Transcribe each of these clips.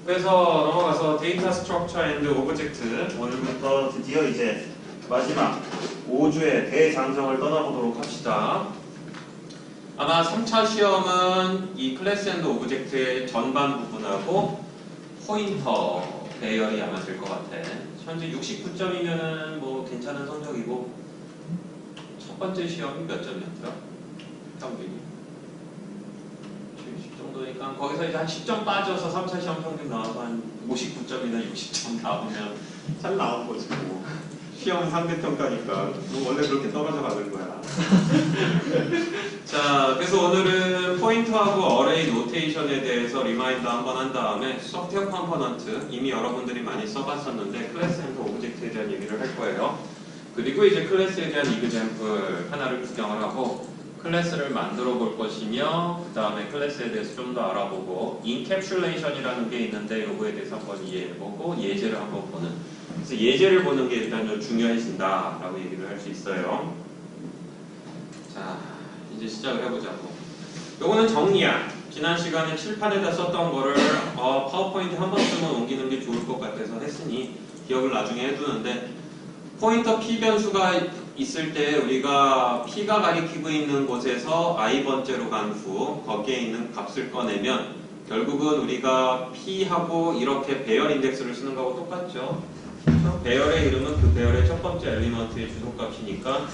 그래서 넘어가서 데이터 스트럭처 앤드 오브젝트 오늘부터 드디어 이제 마지막 5주의 대장정을 떠나보도록 합시다. 아마 3차 시험은 이 클래스 앤드 오브젝트의 전반 부분하고 포인터 배열이 아마 될 것 같아. 현재 69점이면은 뭐 괜찮은 성적이고 첫 번째 시험이 몇 점이었더라? 평균이 70 정도니까 거기서 이제 한 10점 빠져서 3차 시험 평균 나와서 한 59점이나 60점 나오면 잘 나온 거지 뭐. 시험은 상대평가니까 원래 그렇게 떨어져 가는 거야. 자, 그래서 오늘은 포인터하고 어레이 노테이션에 대해서 리마인드 한번 한 다음에 소프트웨어 컴포넌트 이미 여러분들이 많이 써봤었는데 클래스 앤드 오브젝트에 대한 얘기를 할 거예요. 그리고 이제 클래스에 대한 이그젬플 하나를 구경을 하고 클래스를 만들어 볼 것이며 그 다음에 클래스에 대해서 좀 더 알아보고 인캡슐레이션이라는 게 있는데 요거에 대해서 한번 이해해보고 예제를 한번 보는, 그래서 예제를 보는 게 일단 좀 중요해진다 라고 얘기를 할 수 있어요. 자, 이제 시작을 해보자고. 요거는 정리야. 지난 시간에 칠판에다 썼던 거를 파워포인트 한 번쯤은 옮기는 게 좋을 것 같아서 했으니 기억을 나중에 해두는데, 포인터 p 변수가 있을 때 우리가 p가 가리키고 있는 곳에서 i번째로 간 후 거기에 있는 값을 꺼내면 결국은 우리가 p하고 이렇게 배열 인덱스를 쓰는 거하고 똑같죠. 배열의 이름은 그 배열의 첫 번째 엘리먼트의 주소값이니까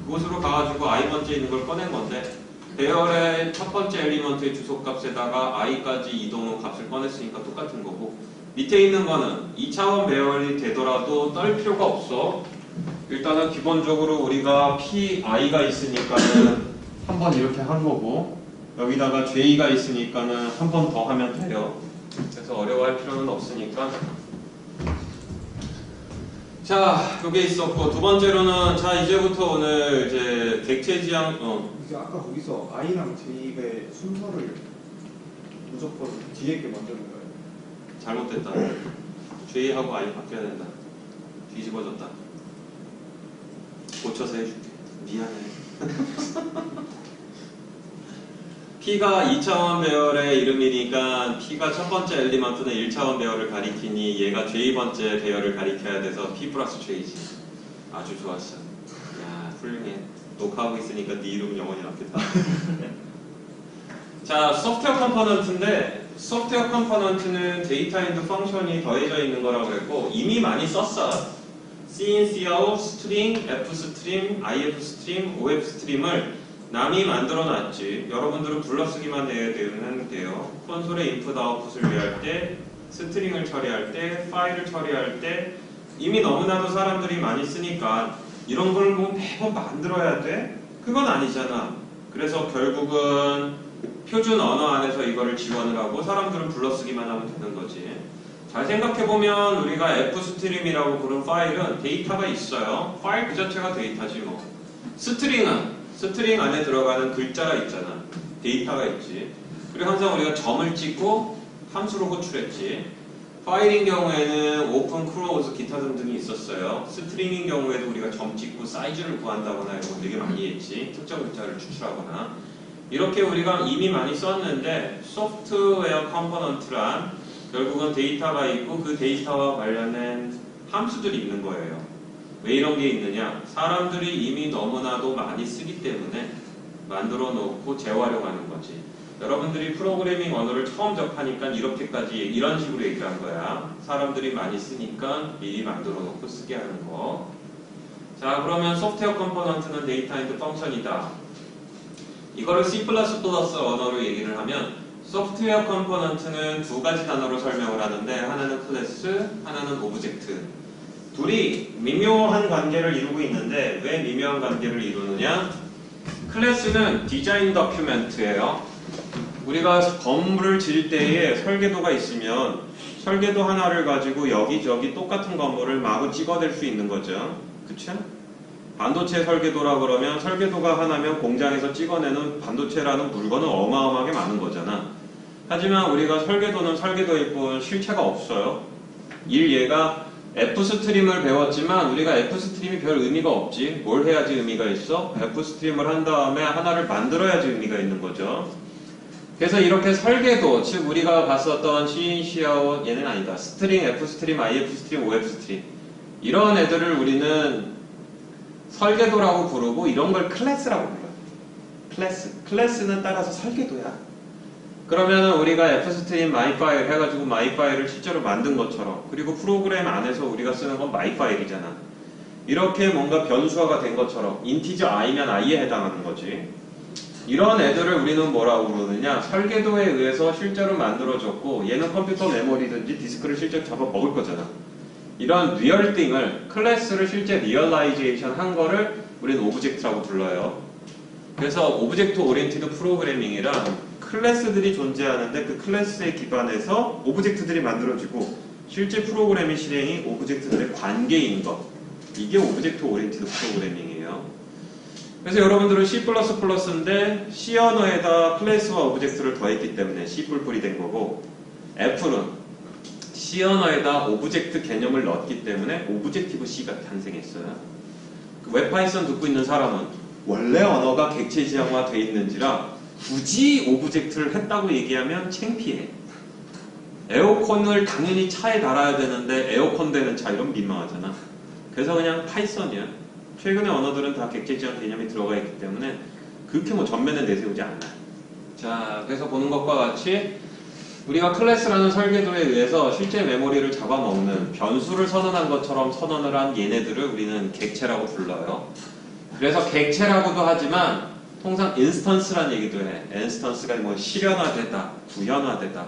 그곳으로 가가지고 i번째 있는 걸 꺼낸 건데, 배열의 첫 번째 엘리먼트의 주소값에다가 i까지 이동한 값을 꺼냈으니까 똑같은 거고, 밑에 있는 거는 2차원 배열이 되더라도 떨 필요가 없어. 일단은 기본적으로 우리가 pi가 있으니까는 한 번 이렇게 한 거고, 여기다가 j가 있으니까는 한 번 더 하면 돼요. 그래서 어려워할 필요는 없으니까. 자, 요게 있었고, 두 번째로는 자 이제부터 오늘 이제 객체 지향 이게 아까 거기서 I랑 J의 순서를 무조건 뒤에 게 먼저 넣은 거예요. 잘못됐다. j하고 i 바뀌어야 된다. 뒤집어졌다. 고쳐서 해줄게. 미안해. p가 2차원 배열의 이름이니까 p가 첫 번째 엘리먼트는 1차원 배열을 가리키니 얘가 j번째 배열을 가리켜야 돼서 p 플러스 j지. 아주 좋았어. 야, 훌륭해. 녹화하고 있으니까 네 이름은 영원히 남겠다. 자, 소프트웨어 컴포넌트인데, 소프트웨어 컴포넌트는 데이터 앤드 펑션이 더해져 있는 거라고 그랬고, 이미 많이 썼어. cin, cout, string, f 스트림, if 스트림, of 스트림을 남이 만들어 놨지. 여러분들은 불러쓰기만 되면 돼요. 콘솔에 인풋 아웃풋을 위할 때, 스트링을 처리할 때, 파일을 처리할 때 이미 너무나도 사람들이 많이 쓰니까 이런 걸 뭐 매번 만들어야 돼? 그건 아니잖아. 그래서 결국은 표준 언어 안에서 이거를 지원을 하고 사람들은 불러쓰기만 하면 되는 거지. 잘 생각해보면 우리가 fstream이라고 부른 파일은 데이터가 있어요. 파일 그 자체가 데이터지 뭐. 스트링은 스트링 안에 들어가는 글자가 있잖아. 데이터가 있지. 그리고 항상 우리가 점을 찍고 함수로 호출했지. 파일인 경우에는 오픈, 클로즈, 기타 등등이 있었어요. 스트링인 경우에도 우리가 점 찍고 사이즈를 구한다거나 이런 거 되게 많이 했지. 특정 글자를 추출하거나. 이렇게 우리가 이미 많이 썼는데, 소프트웨어 컴포넌트란 결국은 데이터가 있고 그 데이터와 관련된 함수들이 있는 거예요. 왜 이런 게 있느냐? 사람들이 이미 너무나도 많이 쓰기 때문에 만들어 놓고 재활용하는 거지. 여러분들이 프로그래밍 언어를 처음 접하니까 이렇게까지 이런 식으로 얘기를 한 거야. 사람들이 많이 쓰니까 미리 만들어 놓고 쓰게 하는 거. 자, 그러면 소프트웨어 컴포넌트는 데이터 앤드 펑션이다. 이거를 C++ 언어로 얘기를 하면 소프트웨어 컴포넌트는 두 가지 단어로 설명을 하는데, 하나는 클래스, 하나는 오브젝트. 둘이 미묘한 관계를 이루고 있는데, 왜 미묘한 관계를 이루느냐? 클래스는 디자인 더큐멘트예요. 우리가 건물을 지을 때에 설계도가 있으면 설계도 하나를 가지고 여기저기 똑같은 건물을 마구 찍어댈 수 있는 거죠. 그쵸? 반도체 설계도라 그러면 설계도가 하나면 공장에서 찍어내는 반도체라는 물건은 어마어마하게 많은 거잖아. 하지만 우리가 설계도는 설계도일 뿐 실체가 없어요. 얘가 F스트림을 배웠지만 우리가 F스트림이 별 의미가 없지. 뭘 해야지 의미가 있어? F스트림을 한 다음에 하나를 만들어야지 의미가 있는 거죠. 그래서 이렇게 설계도, 즉 우리가 봤었던 CNC하고 얘는 아니다. 스트링, F스트림, IF스트림, OF스트림 이런 애들을 우리는 설계도라고 부르고 이런 걸 클래스라고 불러요. 클래스는 따라서 설계도야. 그러면 우리가 F스트림 마이파일 해가지고 마이파일을 실제로 만든 것처럼, 그리고 프로그램 안에서 우리가 쓰는 건 마이파일이잖아. 이렇게 뭔가 변수화가 된 것처럼 인티저 i면 i에 해당하는 거지. 이런 애들을 우리는 뭐라고 부르느냐, 설계도에 의해서 실제로 만들어졌고 얘는 컴퓨터 메모리든지 디스크를 실제로 잡아 먹을 거잖아. 이런 리얼띵을, 클래스를 실제 리얼라이제이션 한 거를 우리는 오브젝트라고 불러요. 그래서 오브젝트 오리엔티드 프로그래밍이란 클래스들이 존재하는데 그 클래스에 기반해서 오브젝트들이 만들어지고 실제 프로그래밍 실행이 오브젝트들의 관계인 것, 이게 오브젝트 오리엔티드 프로그래밍이에요. 그래서 여러분들은 C++인데 C 언어에다 클래스와 오브젝트를 더했기 때문에 C 뿔뿔이 된 거고, F는 C 언어에다 오브젝트 개념을 넣었기 때문에 오브젝티브 C가 탄생했어요. 그 웹파이썬 듣고 있는 사람은 원래 언어가 객체 지형화되어 있는지라 굳이 오브젝트를 했다고 얘기하면 창피해. 에어컨을 당연히 차에 달아야 되는데 에어컨 되는 차 이러면 민망하잖아. 그래서 그냥 파이썬이야. 최근의 언어들은 다 객체 지형 개념이 들어가 있기 때문에 그렇게 뭐 전면에 내세우지 않아요. 자, 그래서 보는 것과 같이 우리가 클래스라는 설계도에 의해서 실제 메모리를 잡아먹는 변수를 선언한 것처럼 선언을 한 얘네들을 우리는 객체라고 불러요. 그래서 객체라고도 하지만 통상 인스턴스라는 얘기도 해. 인스턴스가 뭐 실현화되다, 구현화되다,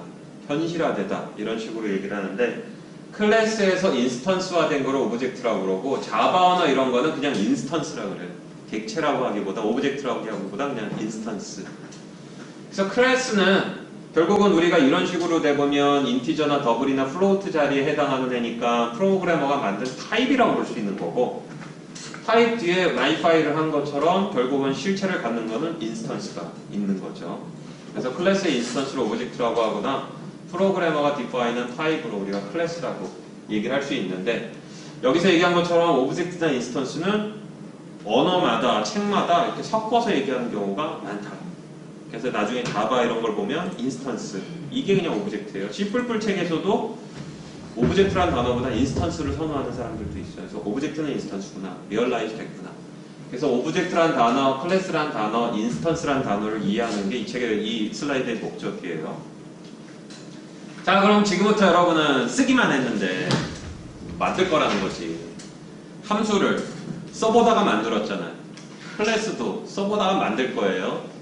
현실화되다 이런 식으로 얘기를 하는데, 클래스에서 인스턴스화된 거를 오브젝트라고 그러고 자바 언어 이런 거는 그냥 인스턴스라고 그래요. 객체라고 하기보다, 오브젝트라고 하기보다 그냥 인스턴스. 그래서 클래스는 결국은 우리가 이런 식으로 돼보면 인티저나 더블이나 플로트 자리에 해당하는 애니까 프로그래머가 만든 타입이라고 볼 수 있는 거고, 타입 뒤에 마이파일을 한 것처럼 결국은 실체를 갖는 거는 인스턴스가 있는 거죠. 그래서 클래스의 인스턴스를 오브젝트라고 하거나 프로그래머가 디파인한 타입으로 우리가 클래스라고 얘기를 할 수 있는데, 여기서 얘기한 것처럼 오브젝트나 인스턴스는 언어마다, 책마다 이렇게 섞어서 얘기하는 경우가 많다. 그래서 나중에 자바 이런 걸 보면 인스턴스, 이게 그냥 오브젝트예요. C++ 책에서도 오브젝트라는 단어보다 인스턴스를 선호하는 사람들도 있어요. 그래서 오브젝트는 인스턴스구나, 리얼라이즈 됐구나. 그래서 오브젝트라는 단어, 클래스라는 단어, 인스턴스라는 단어를 이해하는 게 이 책의, 이 슬라이드의 목적이에요. 자, 그럼 지금부터 여러분은 쓰기만 했는데 만들 거라는 거지. 함수를 써보다가 만들었잖아요. 클래스도 써보다가 만들 거예요.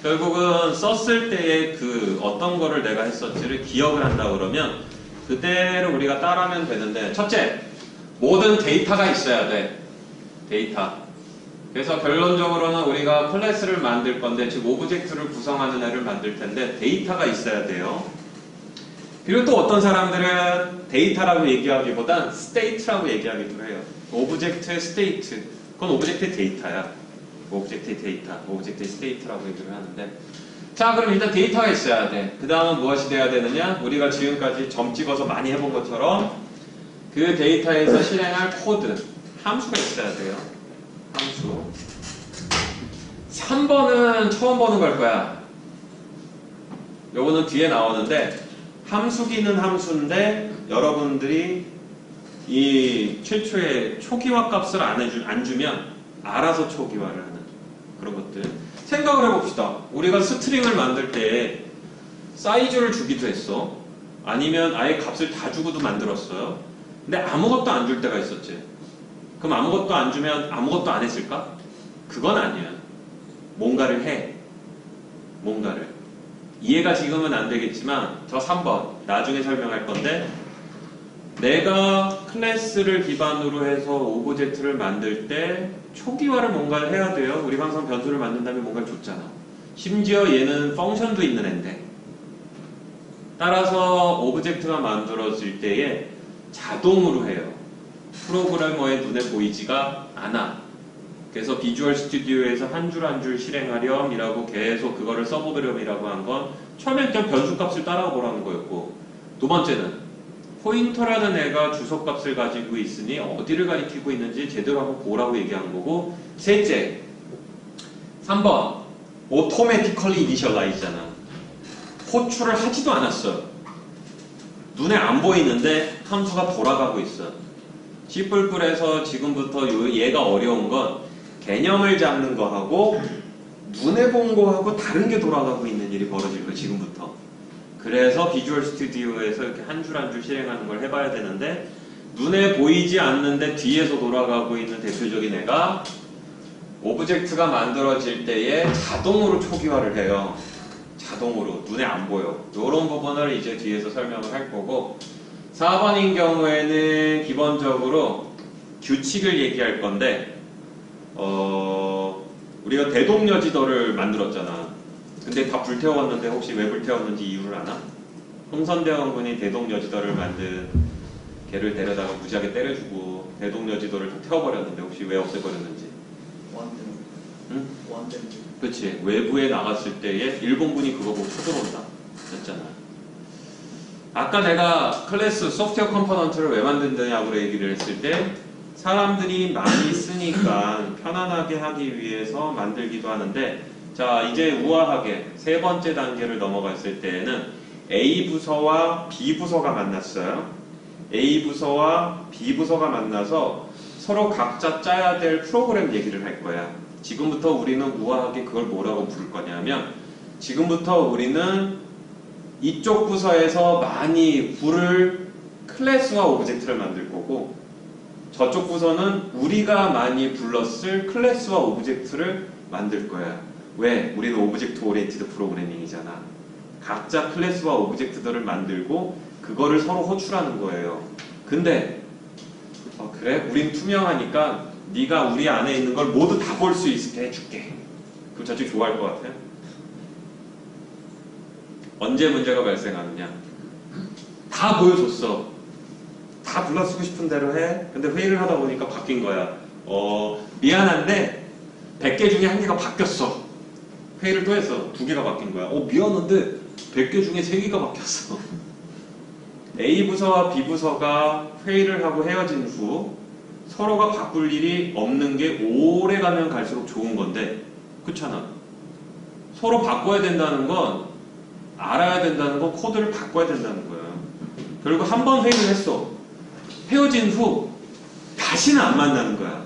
결국은 썼을 때의 그 어떤 거를 내가 했었지를 기억을 한다 그러면 그대로 우리가 따라하면 되는데, 첫째, 모든 데이터가 있어야 돼. 데이터. 그래서 결론적으로는 우리가 클래스를 만들 건데, 즉 오브젝트를 구성하는 애를 만들 텐데 데이터가 있어야 돼요. 그리고 또 어떤 사람들은 데이터라고 얘기하기보단 스테이트라고 얘기하기도 해요. 오브젝트의 스테이트, 그건 오브젝트의 데이터야. 오브젝트의 데이터, 오브젝트의 스테이트라고 얘기를 하는데, 자, 그럼 일단 데이터가 있어야 돼. 그 다음은 무엇이 돼야 되느냐? 우리가 지금까지 점 찍어서 많이 해본 것처럼 그 데이터에서 실행할 코드, 함수가 있어야 돼요. 함수. 3번은 처음 보는 걸 거야. 요거는 뒤에 나오는데, 함수기는 함수인데 여러분들이 이 최초의 초기화 값을 안 주면 알아서 초기화를 하는 그런 것들. 생각을 해봅시다. 우리가 스트링을 만들 때 사이즈를 주기도 했어. 아니면 아예 값을 다 주고도 만들었어요. 근데 아무것도 안 줄 때가 있었지. 그럼 아무것도 안 주면 아무것도 안 했을까? 그건 아니야. 뭔가를 해. 뭔가를. 이해가 지금은 안 되겠지만 저 3번 나중에 설명할 건데, 내가 클래스를 기반으로 해서 오브젝트를 만들 때 초기화를 뭔가를 해야 돼요. 우리가 항상 변수를 만든 다음에 뭔가를 줬잖아. 심지어 얘는 펑션도 있는 앤데, 따라서 오브젝트가 만들어질 때에 자동으로 해요. 프로그래머의 눈에 보이지가 않아. 그래서 비주얼 스튜디오에서 한 줄 한 줄 실행하렴이라고 계속 그거를 써보렴이라고 한 건 처음엔 그냥 변수값을 따라가 보라는 거였고, 두 번째는 포인터라는 애가 주소값을 가지고 있으니 어디를 가리키고 있는지 제대로 한번 보라고 얘기한 거고, 셋째, 3번 automatically initialize잖아. 호출을 하지도 않았어. 눈에 안 보이는데 함수가 돌아가고 있어. C++에서 지금부터 얘가 어려운 건 개념을 잡는 거하고 눈에 본 거하고 다른 게 돌아가고 있는 일이 벌어질 거야, 지금부터. 그래서 비주얼 스튜디오에서 이렇게 한 줄 한 줄 실행하는 걸 해봐야 되는데 눈에 보이지 않는데 뒤에서 돌아가고 있는 대표적인 애가 오브젝트가 만들어질 때에 자동으로 초기화를 해요. 자동으로. 눈에 안 보여. 이런 부분을 이제 뒤에서 설명을 할 거고 4번인 경우에는 기본적으로 규칙을 얘기할 건데 우리가 대동여지도를 만들었잖아. 근데 다 불태웠는데 혹시 왜 불태웠는지 이유를 아나? 흥선대원군이 대동여지도를 만든 걔를 데려다가 무지하게 때려주고 대동여지도를 다 태워버렸는데 혹시 왜 없애버렸는지? 원등. 응? 원등. 그치. 외부에 나갔을 때에 일본군이 그거 보고 쳐들어온다 했잖아. 아까 내가 클래스 소프트웨어 컴포넌트를 왜 만든다냐고 얘기를 했을 때 사람들이 많이 쓰니까 편안하게 하기 위해서 만들기도 하는데 자 이제 우아하게 세 번째 단계를 넘어갔을 때에는 A 부서와 B 부서가 만났어요. A 부서와 B 부서가 만나서 서로 각자 짜야 될 프로그램 얘기를 할 거야. 지금부터 우리는 우아하게 그걸 뭐라고 부를 거냐면 지금부터 우리는 이쪽 부서에서 많이 부를 클래스와 오브젝트를 만들 거고 저쪽 부서는 우리가 많이 불렀을 클래스와 오브젝트를 만들 거야. 왜? 우리는 오브젝트 오리엔티드 프로그래밍이잖아. 각자 클래스와 오브젝트들을 만들고 그거를 서로 호출하는 거예요. 근데 그래? 우린 투명하니까 네가 우리 안에 있는 걸 모두 다 볼 수 있게 해줄게. 그럼 저쪽 좋아할 것 같아? 언제 문제가 발생하느냐? 다 보여줬어. 다 불러쓰고 싶은 대로 해. 근데 회의를 하다 보니까 바뀐 거야. 미안한데 100개 중에 1개가 바뀌었어. 회의를 또 했어. 2개가 바뀐 거야. 미안한데 100개 중에 3개가 바뀌었어. A 부서와 B 부서가 회의를 하고 헤어진 후 서로가 바꿀 일이 없는 게 오래 가면 갈수록 좋은 건데 그렇잖아. 서로 바꿔야 된다는 건 알아야 된다는 건 코드를 바꿔야 된다는 거야. 결국 한 번 회의를 했어. 헤어진 후 다시는 안 만나는 거야.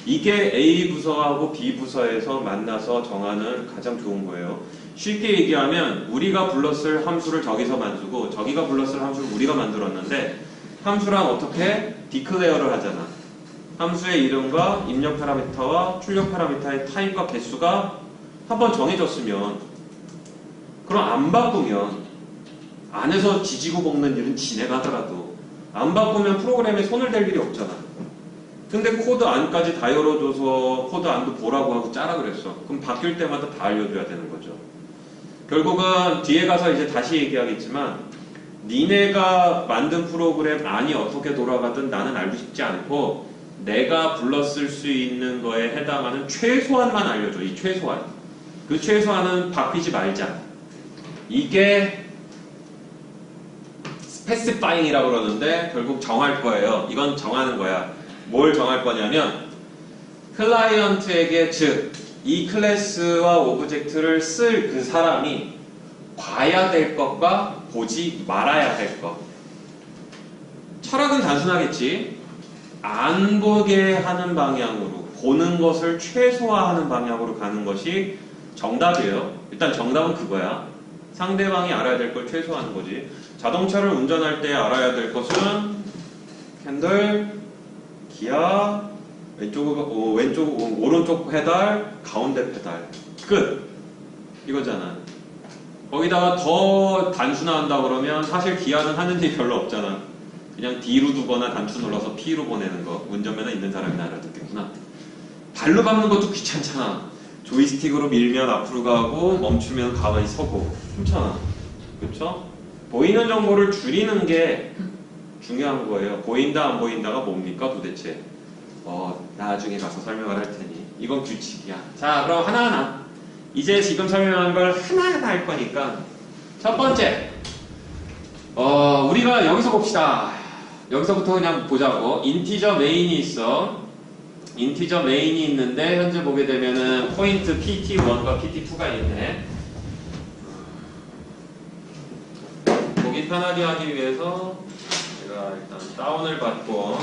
이게 A 부서하고 B 부서에서 만나서 정하는 가장 좋은 거예요. 쉽게 얘기하면 우리가 불렀을 함수를 저기서 만들고 저기가 불렀을 함수를 우리가 만들었는데 함수랑 어떻게 디클레어를 하잖아. 함수의 이름과 입력 파라미터와 출력 파라미터의 타입과 개수가 한번 정해졌으면 그럼 안 바꾸면 안에서 지지고 볶는 일은 지네가 하더라도 안 바꾸면 프로그램에 손을 댈 일이 없잖아. 근데 코드 안까지 다 열어줘서 코드 안도 보라고 하고 짜라 그랬어. 그럼 바뀔 때마다 다 알려줘야 되는 거죠. 결국은 뒤에 가서 이제 다시 얘기하겠지만 니네가 만든 프로그램 안이 어떻게 돌아가든 나는 알고 싶지 않고 내가 불렀을 수 있는 거에 해당하는 최소한만 알려줘. 이 최소한. 그 최소한은 바뀌지 말자. 이게 스페시파잉이라고 그러는데 결국 정할 거예요. 이건 정하는 거야. 뭘 정할 거냐면 클라이언트에게 즉 이 클래스와 오브젝트를 쓸 그 사람이 봐야 될 것과 보지 말아야 될 것. 철학은 단순하겠지. 안 보게 하는 방향으로 보는 것을 최소화하는 방향으로 가는 것이 정답이에요. 일단 정답은 그거야. 상대방이 알아야 될 걸 최소화하는 거지. 자동차를 운전할 때 알아야 될 것은 핸들, 기아, 오른쪽 페달, 가운데 페달. 끝. 이거잖아. 거기다가 더 단순화한다 그러면 사실 기아는 하는 일이 별로 없잖아. 그냥 D로 두거나 단추 눌러서 P로 보내는 거. 운전면허 있는 사람이나 알아듣겠구나. 발로 밟는 것도 귀찮잖아. 조이스틱으로 밀면 앞으로 가고 멈추면 가만히 서고. 괜찮아. 그렇죠? 보이는 정보를 줄이는 게 중요한 거예요. 보인다 안 보인다가 뭡니까 도대체? 나중에 가서 설명을 할 테니. 이건 규칙이야. 자, 그럼 하나하나. 이제 지금 설명한 걸 하나하나 할 거니까. 첫 번째. 우리가 여기서 봅시다. 여기서부터 그냥 보자고. 인티저 메인이 있어. 인티저 메인이 있는데 현재 보게 되면은 포인트 PT1과 PT2가 있네. 보기 편하게 하기 위해서 제가 일단 다운을 받고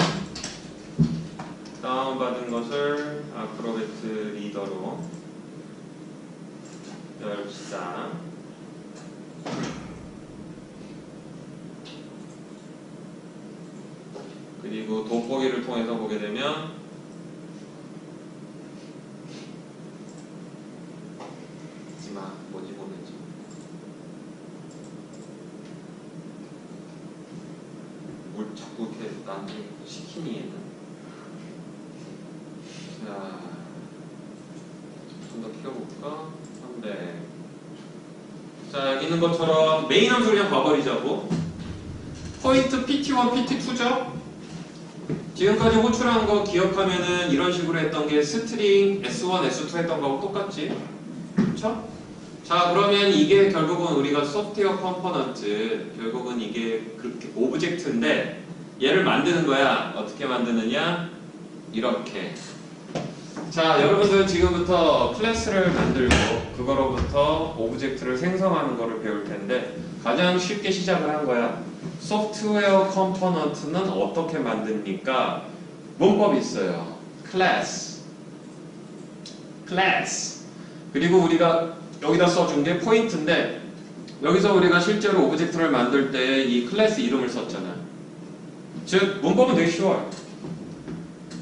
다운받은 것을 아크로베트 리더로 열시다. 그리고 돋보기를 통해서 보게 되면 하지마 뭐지 보내지 뭘 자꾸 이렇게 나한테 시키니 얘는. 자, 좀 더 키워볼까? 300. 자, 여기 있는 것처럼 메인 함수 그냥 봐버리자고. 포인트 PT1, PT2죠? 지금까지 호출한 거 기억하면은 이런 식으로 했던 게 스트링 S1, S2 했던 거하고 똑같지? 그쵸? 자, 그러면 이게 결국은 우리가 소프트웨어 컴포넌트, 결국은 이게 그렇게 오브젝트인데 얘를 만드는 거야. 어떻게 만드느냐? 이렇게. 자, 여러분들 지금부터 클래스를 만들고 그거로부터 오브젝트를 생성하는 거를 배울 텐데 가장 쉽게 시작을 한 거야. 소프트웨어 컴포넌트는 어떻게 만듭니까? 문법이 있어요. 클래스. 그리고 우리가 여기다 써준 게 포인트인데 여기서 우리가 실제로 오브젝트를 만들 때 이 클래스 이름을 썼잖아. 즉 문법은 되게 쉬워요.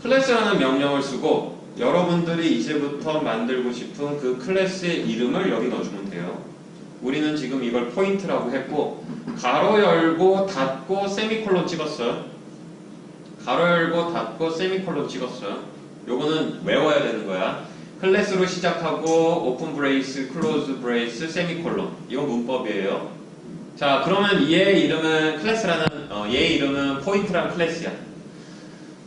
클래스라는 명령을 쓰고 여러분들이 이제부터 만들고 싶은 그 클래스의 이름을 여기 넣어주면 돼요. 우리는 지금 이걸 포인트라고 했고 가로 열고 닫고 세미콜론 찍었어요. 가로 열고 닫고 세미콜론 찍었어요. 요거는 외워야 되는 거야. 클래스로 시작하고 오픈 브레이스, 클로즈 브레이스, 세미콜론. 이건 문법이에요. 자, 그러면 얘의 이름은 클래스라는 얘의 이름은 포인트라는 클래스야.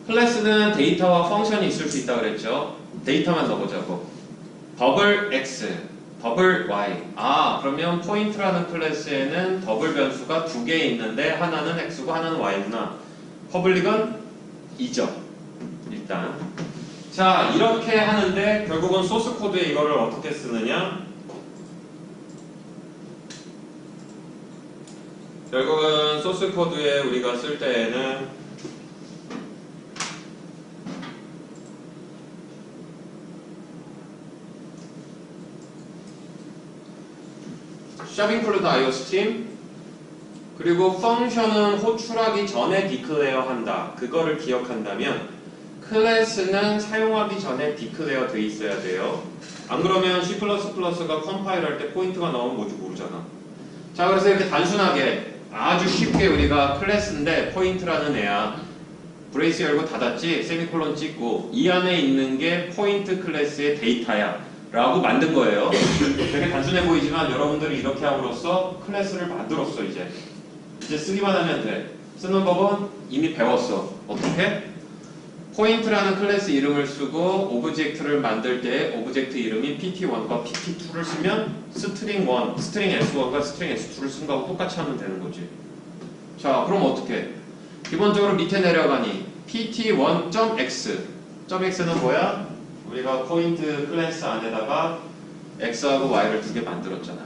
클래스는 데이터와 펑션이 있을 수 있다고 그랬죠. 데이터만 넣어보자고. 더블 x, 더블 y. 그러면 포인트라는 클래스에는 더블 변수가 두 개 있는데 하나는 x고 하나는 y구나. 퍼블릭은 2죠. 일단. 자, 이렇게 하는데 결국은 소스 코드에 이거를 어떻게 쓰느냐? 결국은 소스 코드에 우리가 쓸 때에는 샵인클루드 IOStream 그리고 펑션은 호출하기 전에 디클레어 한다. 그거를 기억한다면 클래스는 사용하기 전에 디클레어 돼 있어야 돼요. 안 그러면 C++가 컴파일 할 때 포인트가 나오면 뭔지 모르잖아. 자, 그래서 이렇게 단순하게 아주 쉽게 우리가 클래스인데 포인트라는 애야. 브레이스 열고 닫았지? 세미콜론 찍고 이 안에 있는 게 포인트 클래스의 데이터야 라고 만든 거예요. 되게 단순해 보이지만 여러분들이 이렇게 함으로써 클래스를 만들었어. 이제 쓰기만 하면 돼. 쓰는 법은 이미 배웠어. 어떻게? 포인트라는 클래스 이름을 쓰고 오브젝트를 만들 때 오브젝트 이름이 PT1과 PT2를 쓰면 스트링 1, 스트링 S1과 스트링 S2를 쓴 거하고 똑같이 하면 되는 거지. 자, 그럼 어떻게? 기본적으로 밑에 내려가니 PT1.x .x는 뭐야? 우리가 포인트 클래스 안에다가 x하고 y를 두 개 만들었잖아.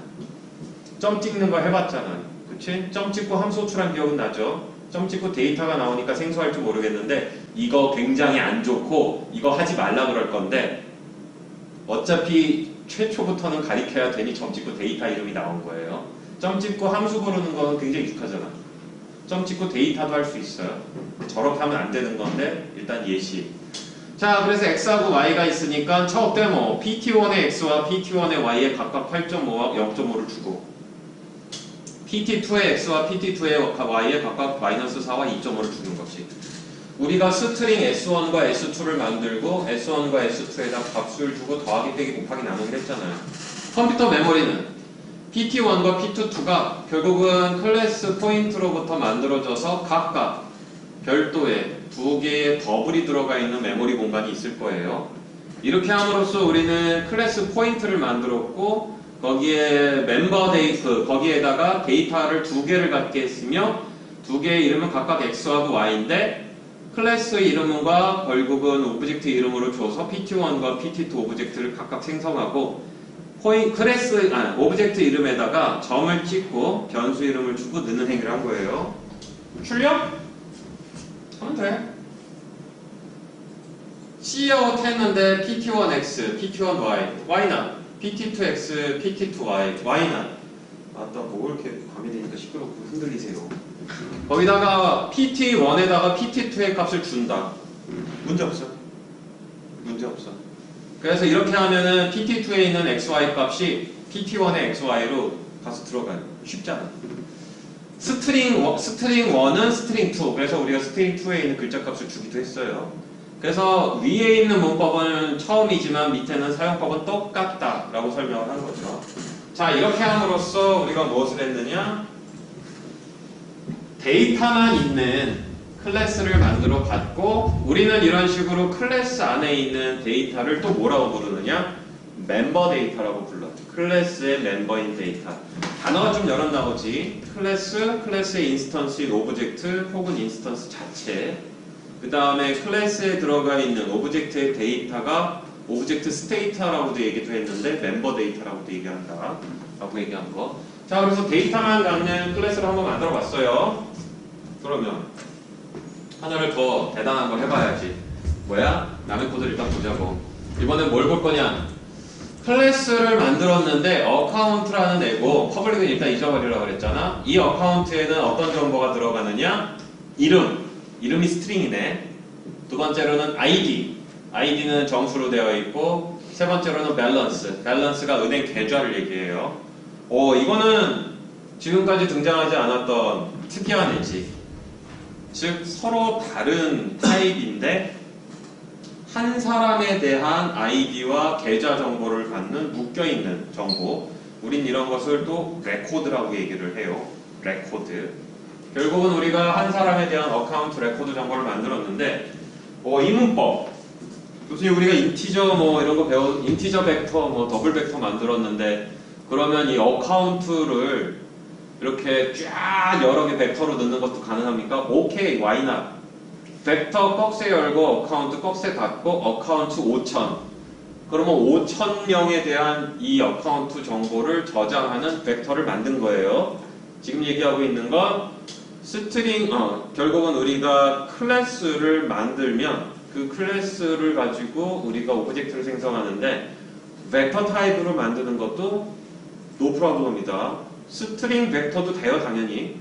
점 찍는 거 해봤잖아. 그치? 점 찍고 함수 호출한 기억은 나죠? 점 찍고 데이터가 나오니까 생소할지 모르겠는데 이거 굉장히 안 좋고 이거 하지 말라 그럴 건데 어차피 최초부터는 가리켜야 되니 점 찍고 데이터 이름이 나온 거예요. 점 찍고 함수 부르는 거는 굉장히 익숙하잖아. 점 찍고 데이터도 할 수 있어요. 저렇게 하면 안 되는 건데 일단 예시. 자, 그래서 x하고 y가 있으니까 첫 데모 pt1의 x와 pt1의 y에 각각 8.5와 0.5를 주고 pt2의 x와 pt2의 y에 각각 마이너스 4와 2.5를 주는 거지. 우리가 스트링 S1과 S2를 만들고 S1과 S2에다 값을 주고 더하기 빼기 곱하기 나누기를 했잖아요. 컴퓨터 메모리는 PT1과 PT2가 결국은 클래스 포인트로부터 만들어져서 각각 별도의 두 개의 더블이 들어가 있는 메모리 공간이 있을 거예요. 이렇게 함으로써 우리는 클래스 포인트를 만들었고 거기에 멤버 데이터, 거기에다가 데이터를 두 개를 갖게 했으며 두 개의 이름은 각각 X하고 Y인데 클래스 이름과 결국은 오브젝트 이름으로 줘서 PT1과 PT2 오브젝트를 각각 생성하고 오브젝트 이름에다가 점을 찍고 변수 이름을 주고 넣는 행위를 한 거예요. 출력? 하면 돼. C아웃 했는데 pt1x, pt1y, y는 pt2x, pt2y, y는 맞다, 뭐 이렇게 과밀되니까 시끄럽고 흔들리세요. 거기다가 pt1에다가 pt2의 값을 준다. 문제 없어. 문제 없어. 그래서 이렇게 하면은 pt2에 있는 xy 값이 pt1의 xy로 가서 들어가요. 쉽잖아. 스트링 1은 스트링 2. 그래서 우리가 스트링 2에 있는 글자 값을 주기도 했어요. 그래서 위에 있는 문법은 처음이지만 밑에는 사용법은 똑같다라고 설명을 한 거죠. 자, 이렇게 함으로써 우리가 무엇을 했느냐? 데이터만 있는 클래스를 만들어 봤고, 우리는 이런 식으로 클래스 안에 있는 데이터를 또 뭐라고 부르느냐? 멤버 데이터라고 불러. 클래스의 멤버인 데이터. 단어가 좀 여러 나오지. 클래스의 인스턴스인 오브젝트 혹은 인스턴스 자체. 그 다음에 클래스에 들어가 있는 오브젝트의 데이터가 오브젝트 스테이터라고도 얘기도 했는데 멤버 데이터라고도 얘기한다 라고 얘기한 거. 자, 그래서 데이터만 갖는 클래스를 한번 만들어 봤어요. 그러면 하나를 더 대단한 걸 해봐야지. 뭐야? 남의 코드를 일단 보자고. 이번엔 뭘 볼 거냐? 클래스를 만들었는데 어카운트라는 애고, 퍼블릭은 일단 잊어버리라고 그랬잖아. 이 어카운트에는 어떤 정보가 들어가느냐? 이름이 스트링이네. 두 번째로는 ID는 정수로 되어 있고, 세 번째로는 밸런스가 은행 계좌를 얘기해요. 이거는 지금까지 등장하지 않았던 특이한 애지. 즉 서로 다른 타입인데 한 사람에 대한 아이디와 계좌 정보를 갖는 묶여있는 정보. 우린 이런 것을 또 레코드라고 얘기를 해요. 레코드. 결국은 우리가 한 사람에 대한 어카운트 레코드 정보를 만들었는데 이 문법 교수님 우리가 인티저 뭐 이런 거 인티저 벡터 뭐 더블 벡터 만들었는데 그러면 이 어카운트를 이렇게 쫙 여러 개 벡터로 넣는 것도 가능합니까? 오케이, why not? 벡터 꺽쇠 열고 어카운트 꺽쇠 닫고 어카운트 5000. 그러면 5000명에 대한 이 어카운트 정보를 저장하는 벡터를 만든 거예요. 지금 얘기하고 있는 건 스트링, 결국은 우리가 클래스를 만들면 그 클래스를 가지고 우리가 오브젝트를 생성하는데 벡터 타입으로 만드는 것도 노 프로블럼이다. 스트링 벡터도 돼요, 당연히.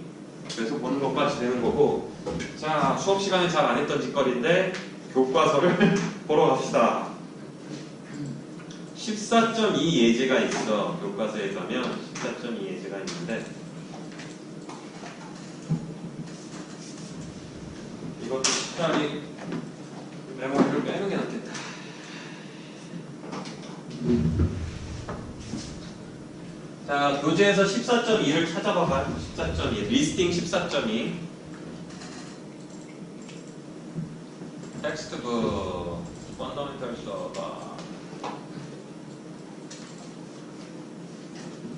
그래서 보는 것까지 되는 거고. 자, 수업 시간에 잘 안 했던 짓거리인데 교과서를 보러 갑시다. 14.2 예제가 있어. 교과서에 가면 14.2 예제가 있는데 이것도 10짜리 메모리를 빼는 게 낫겠다. 자, 교재에서 14.2를 찾아봐봐. 14.2 리스팅 14.2 텍스트북 펀더멘털 서버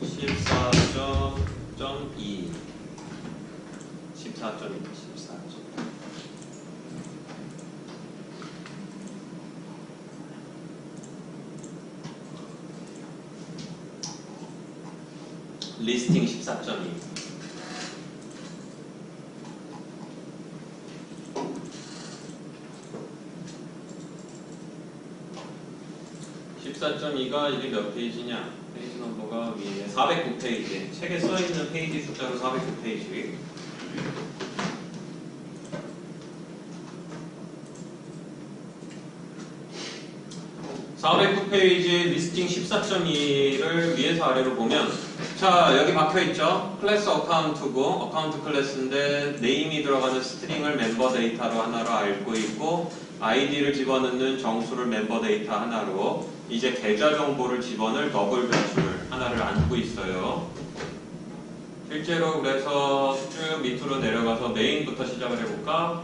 14.2 리스팅 14.2 14.2가 이게 몇 페이지냐? 페이지 넘버가 위에 409페이지. 책에 써있는 페이지 숫자로 409페이지. 409페이지 리스팅 14.2를 위에서 아래로 보면 자, 여기 박혀있죠? 클래스 어카운트고 어카운트 클래스인데 네임이 들어가는 스트링을 멤버 데이터로 하나로 알고 있고 아이디를 집어넣는 정수를 멤버 데이터 하나로 이제 계좌 정보를 집어넣을 더블 변수를 하나를 안고 있어요. 실제로 그래서 쭉 밑으로 내려가서 메인부터 시작을 해볼까?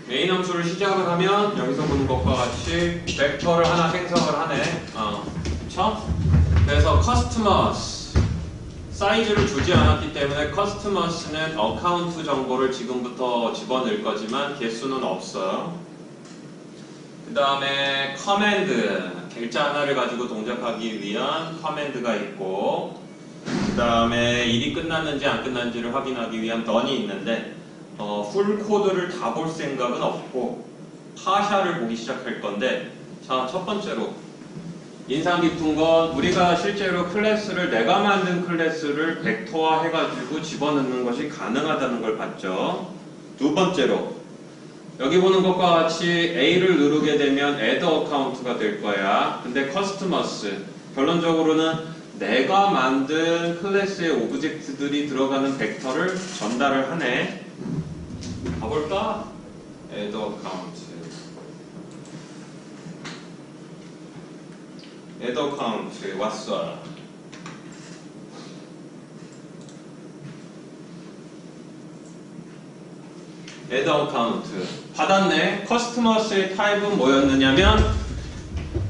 메인 함수를 시작을 하면 여기서 보는 것과 같이 벡터를 하나 생성을 하네. 그쵸? 그래서 customers 사이즈를 주지 않았기 때문에 customers는 어카운트 정보를 지금부터 집어넣을 거지만 개수는 없어요. 그 다음에 command 글자 하나를 가지고 동작하기 위한 커맨드가 있고, 그 다음에 일이 끝났는지 안 끝났는지를 확인하기 위한 done이 있는데, 풀 코드를 다 볼 생각은 없고 파샤를 보기 시작할 건데, 자, 첫 번째로 인상 깊은 건 우리가 실제로 클래스를, 내가 만든 클래스를 벡터화 해가지고 집어넣는 것이 가능하다는 걸 봤죠. 두 번째로 여기 보는 것과 같이 A를 누르게 되면 add account가 될 거야. 근데 customers, 결론적으로는 내가 만든 클래스의 오브젝트들이 들어가는 벡터를 전달을 하네. 가볼까? add account. add account 왔어. add account 받았네. 커스터머스의 타입은 뭐였느냐면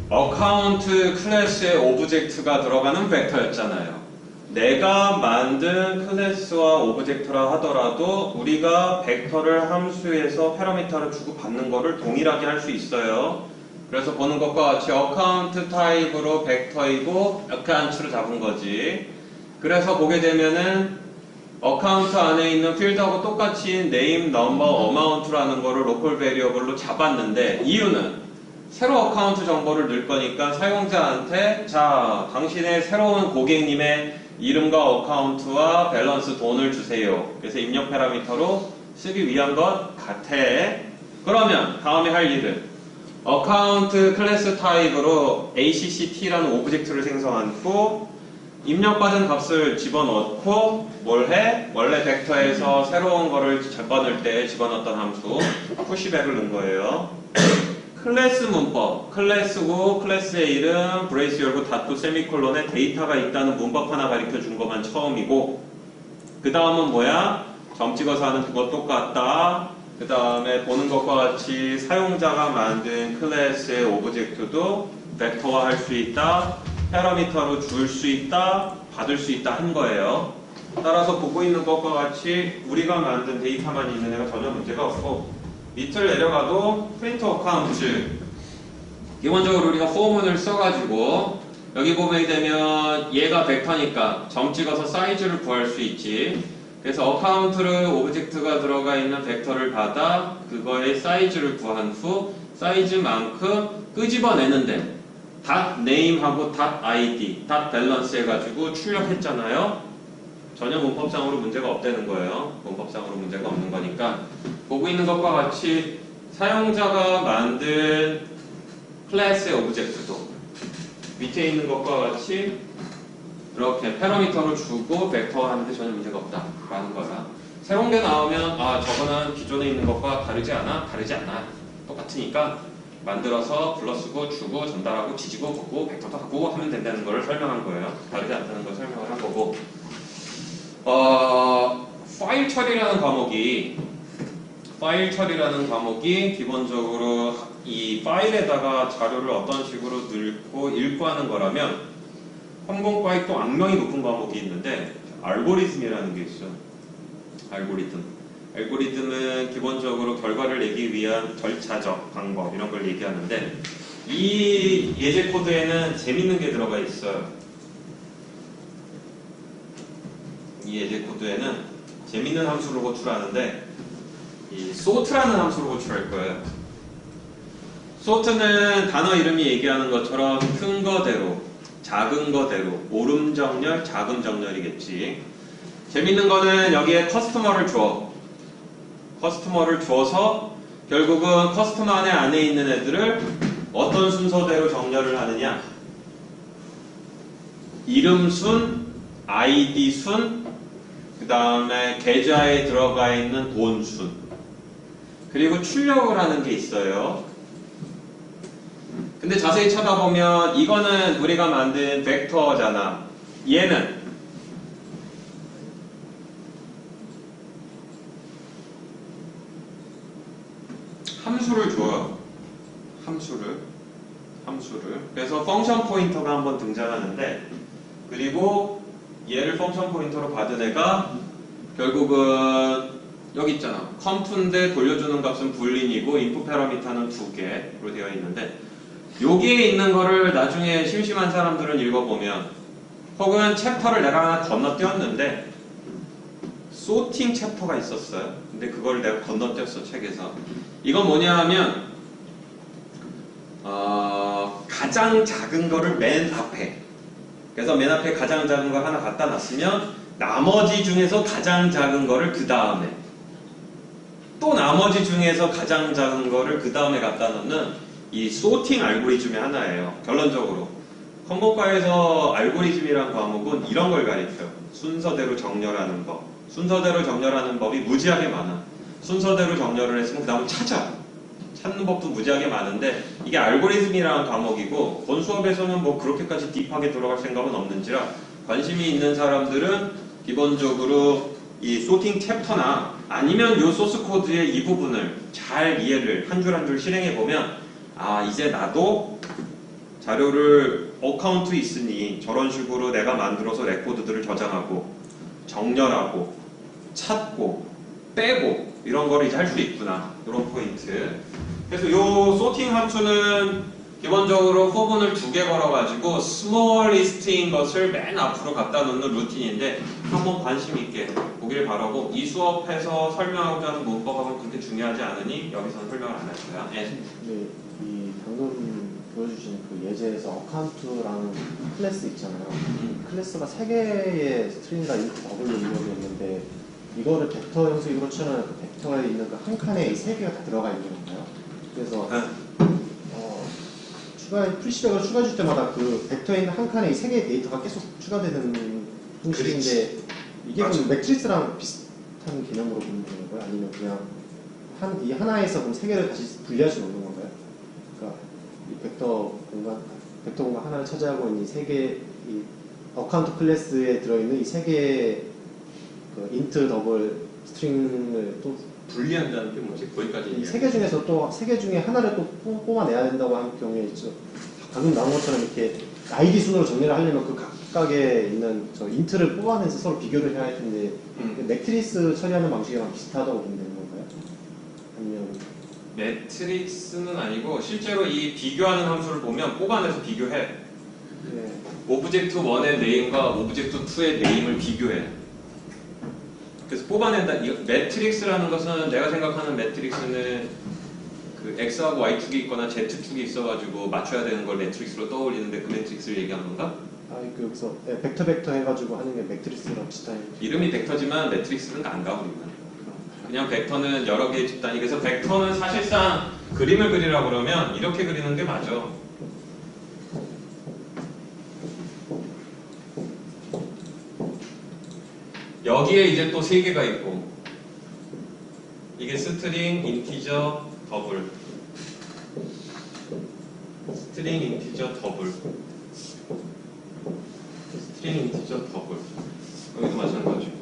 어카운트 클래스의 오브젝트가 들어가는 벡터였잖아요. 내가 만든 클래스와 오브젝트라 하더라도 우리가 벡터를 함수에서 패러미터를 주고 받는 거를 동일하게 할 수 있어요. 그래서 보는 것과 같이 어카운트 타입으로 벡터이고 어카운트를 잡은 거지. 그래서 보게 되면은 어카운트 안에 있는 필드하고 똑같이 name, number, amount라는 거를 로컬 베리어블로 잡았는데, 이유는 새로 어카운트 정보를 넣을 거니까 사용자한테 자, 당신의 새로운 고객님의 이름과 어카운트와 밸런스 돈을 주세요. 그래서 입력 패러미터로 쓰기 위한 것 같아. 그러면 다음에 할 일은 어카운트 클래스 타입으로 ACCT라는 오브젝트를 생성한 후 입력받은 값을 집어넣고 뭘 해? 원래 벡터에서 새로운 거를 집어넣을 때 집어넣었던 함수 푸시백을 넣은 거예요. 클래스 문법, 클래스고 클래스의 이름, 브레이스 열고 닫고 세미콜론에 데이터가 있다는 문법 하나 가르쳐 준 것만 처음이고, 그 다음은 뭐야? 점 찍어서 하는 그거 똑같다. 그 다음에 보는 것과 같이 사용자가 만든 클래스의 오브젝트도 벡터화 할 수 있다. 패러미터로 줄 수 있다, 받을 수 있다 한 거예요. 따라서 보고 있는 것과 같이 우리가 만든 데이터만 있는 애가 전혀 문제가 없고, 밑을 내려가도 프린트 어카운트 기본적으로 우리가 포문을 써가지고 여기 보게 되면 얘가 벡터니까 점 찍어서 사이즈를 구할 수 있지. 그래서 어카운트를 오브젝트가 들어가 있는 벡터를 받아 그거의 사이즈를 구한 후 사이즈만큼 끄집어내는데 .name하고 .id, .balance 해가지고 출력했잖아요. 전혀 문법상으로 문제가 없다는 거예요. 문법상으로 문제가 없는 거니까 보고 있는 것과 같이 사용자가 만든 클래스의 오브젝트도 밑에 있는 것과 같이 이렇게 패러미터로 주고 벡터 하는데 전혀 문제가 없다라는 거야. 새로운 게 나오면 아, 저거는 기존에 있는 것과 다르지 않아? 다르지 않아. 똑같으니까 만들어서 불러쓰고 주고 전달하고 지지고 걷고 벡터도 하고 하면 된다는 걸 설명한 거예요. 다르지 않다는 걸 설명을 한 거고, 파일 처리라는 과목이 기본적으로 이 파일에다가 자료를 어떤 식으로 넣고 읽고 하는 거라면, 항공과의 또 악명이 높은 과목이 있는데 알고리즘이라는 게 있어요. 알고리즘은 기본적으로 결과를 내기 위한 절차적 방법 이런 걸 얘기하는데, 이 예제 코드에는 재밌는 게 들어가 있어요. 이 예제 코드에는 재밌는 함수를 호출하는데 이 sort라는 함수를 호출할 거예요. sort는 단어 이름이 얘기하는 것처럼 큰 거대로, 작은 거대로, 오름 정렬, 작은 정렬이겠지. 재밌는 거는 여기에 커스터머를 줘서 결국은 커스터머 안에 있는 애들을 어떤 순서대로 정렬을 하느냐, 이름 순, 아이디 순, 그 다음에 계좌에 들어가 있는 돈 순, 그리고 출력을 하는 게 있어요. 근데 자세히 쳐다보면 이거는 우리가 만든 벡터잖아. 얘는 함수를 줘요. 함수를. 그래서 펑션 포인터가 한번 등장하는데, 그리고 얘를 펑션 포인터로 받은 애가 결국은 여기 있잖아. 컴프인데 돌려주는 값은 불린이고 인풋 패러미터는 2개로 되어 있는데, 여기에 있는 거를 나중에 심심한 사람들은 읽어보면, 혹은 챕터를 내가 하나 건너뛰었는데 소팅 챕터가 있었어요. 근데 그걸 내가 건너뛰었어, 책에서. 이건 뭐냐 하면 가장 작은 거를 맨 앞에, 그래서 맨 앞에 가장 작은 걸 하나 갖다 놨으면 나머지 중에서 가장 작은 거를 그 다음에, 또 나머지 중에서 가장 작은 거를 그 다음에 갖다 놓는 이 소팅 알고리즘의 하나예요. 결론적으로 컴공과에서 알고리즘이란 과목은 이런 걸 가르쳐요. 순서대로 정렬하는 법. 순서대로 정렬하는 법이 무지하게 많아. 순서대로 정렬을 했으면 그 다음에 찾는 법도 무지하게 많은데, 이게 알고리즘이라는 과목이고 본 수업에서는 뭐 그렇게까지 딥하게 들어갈 생각은 없는지라, 관심이 있는 사람들은 기본적으로 이 소팅 챕터나 아니면 요 소스 코드의 이 부분을 잘 이해를 한 줄 한 줄 실행해 보면, 이제 나도 자료를 어카운트 있으니 저런 식으로 내가 만들어서 레코드들을 저장하고 정렬하고 찾고 빼고 이런 거를 이제 할 수 있구나, 이런 포인트. 그래서 요 소팅 함수는 기본적으로 호분을 2개 걸어가지고 스몰 리스트인 것을 맨 앞으로 갖다 놓는 루틴인데, 한번 관심 있게 보길 바라고, 이 수업에서 설명하고자 하는 문법은 그렇게 중요하지 않으니 여기서는 설명을 안 할 거야. 네. 네, 이 방금 보여주신 그 예제에서 어카운트라는 클래스 있잖아요. 클래스가 3개의 스트링과 인트 더블로 이루어져 있는데, 이거를 벡터 형식으로 치면 그 벡터에 있는 그 한 칸에 이 3개가 다 들어가 있는 건가요? 그래서 풀시백을 추가해줄 때마다 그 벡터에 있는 한 칸에 이 3개의 데이터가 계속 추가되는 형식인데, 이게 그럼 매트리스랑 비슷한 개념으로 보면 되는 거예요? 아니면 그냥 이 하나에서 그럼 3개를 다시 분리할 수 없는 건가요? 그러니까 이 벡터 공간 하나를 차지하고 있는 이 3개, 이 어카운트 클래스에 들어있는 이 3개의 그 인트 더블 스트링을 또 분리한다는 게 뭐지? 거기까지. 이 3개 중에서 또 3개 중에 하나를 또 뽑아내야 된다고 하는 경우에 있죠. 방금 나온 것처럼 이렇게 아이디 순으로 정리를 하려면 그 각각에 있는 저 인트를 뽑아내서 서로 비교를 해야 할 텐데, 매트리스 처리하는 방식이랑 비슷하다고 보면 되는 건가요? 아니면 매트릭스는 아니고, 실제로 이 비교하는 함수를 보면 뽑아내서 비교해. 네. 오브젝트 1의 네임과 오브젝트 2의 네임을 비교해. 그래서 뽑아낸다. 매트릭스라는 것은, 내가 생각하는 매트릭스는 그 X하고 Y축이 있거나 Z축이 있어가지고 맞춰야 되는 걸 매트릭스로 떠올리는데, 그 매트릭스를 얘기하는 건가? 여기서 벡터 해가지고 하는 게 매트리스랑 비슷한. 이름이 벡터지만 매트릭스는 안 가, 우리는. 그냥 벡터는 여러 개의 집단이. 그래서 벡터는 사실상 그림을 그리라고 그러면 이렇게 그리는 게 맞아. 여기에 이제 또 3개가 있고, 이게 스트링, 인티저, 더블. 스트링, 인티저, 더블. 스트링, 인티저, 더블. 여기도 마찬가지고.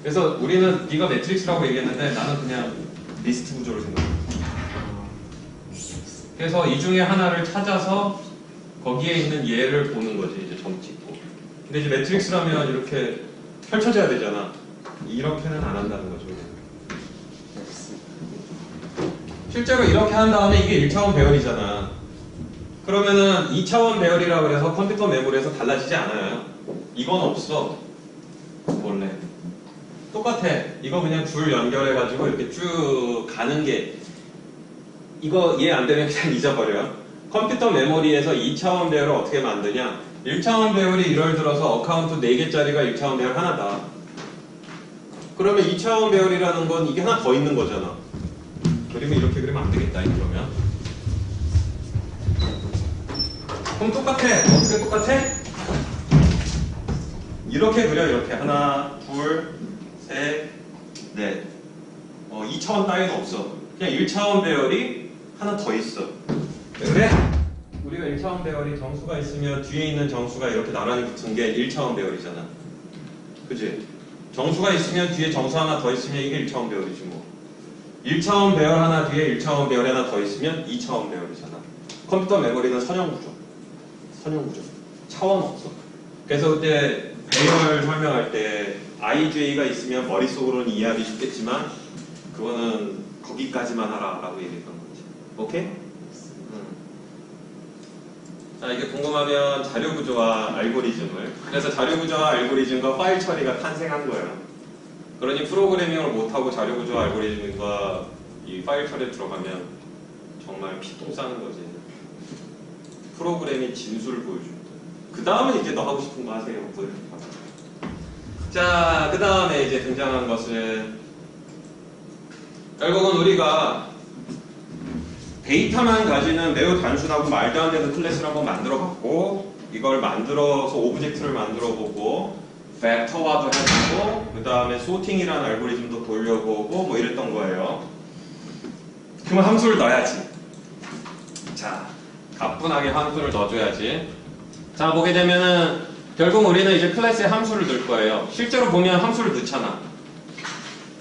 그래서 우리는 네가 매트릭스라고 얘기했는데, 나는 그냥 리스트 구조를 생각해. 그래서 이 중에 하나를 찾아서 거기에 있는 얘를 보는 거지, 이제 점 찍고. 근데 이제 매트릭스라면 이렇게 펼쳐져야 되잖아. 이렇게는 안 한다는 거죠. 실제로 이렇게 한 다음에 이게 1차원 배열이잖아. 그러면은 2차원 배열이라고 해서 컴퓨터 메모리에서 달라지지 않아요. 이건 없어. 원래. 똑같아. 이거 그냥 줄 연결해가지고 이렇게 쭉 가는 게, 이거 이해 안 되면 그냥 잊어버려요. 컴퓨터 메모리에서 2차원 배열을 어떻게 만드냐? 1차원 배열이 예를 들어서 어카운트 4개짜리가 1차원 배열 하나다. 그러면 2차원 배열이라는 건 이게 하나 더 있는 거잖아. 그림을 이렇게 그리면 안 되겠다, 이러면. 그럼 똑같아. 어떻게 똑같아? 이렇게 그려, 이렇게. 하나, 둘, 셋, 넷. 2차원 따위는 없어. 그냥 1차원 배열이 하나 더 있어. 그래? 우리가 1차원 배열이 정수가 있으면 뒤에 있는 정수가 이렇게 나란히 붙은 게 1차원 배열이잖아. 그치? 정수가 있으면 뒤에 정수 하나 더 있으면 이게 1차원 배열이지 뭐. 1차원 배열 하나 뒤에 1차원 배열 하나 더 있으면 2차원 배열이잖아. 컴퓨터 메모리는 선형 구조. 선형 구조. 차원 없어. 그래서 그때 배열 설명할 때 IJ가 있으면 머릿속으로는 이해하기 쉽겠지만, 그거는 거기까지만 하라 라고 얘기했던 거지. 오케이? 자, 이게 궁금하면 자료 구조와 알고리즘을. 그래서 자료 구조와 알고리즘과 파일 처리가 탄생한 거예요. 그러니 프로그래밍을 못하고 자료 구조와 알고리즘과 이 파일 처리에 들어가면 정말 피똥 싸는 거지. 프로그램이 진수를 보여줍니다. 그 다음은 이제 너 하고 싶은 거 하세요. 자, 그 다음에 이제 등장한 것은 결국은 우리가 데이터만 가지는 매우 단순하고 말도 안 되는 클래스를 한번 만들어 봤고, 이걸 만들어서 오브젝트를 만들어 보고, 벡터화도 해보고, 그 다음에 소팅이라는 알고리즘도 돌려보고, 뭐 이랬던 거예요. 그러면 함수를 넣어야지. 자, 가뿐하게 함수를 넣어줘야지. 자, 보게 되면은, 결국 우리는 이제 클래스에 함수를 넣을 거예요. 실제로 보면 함수를 넣잖아.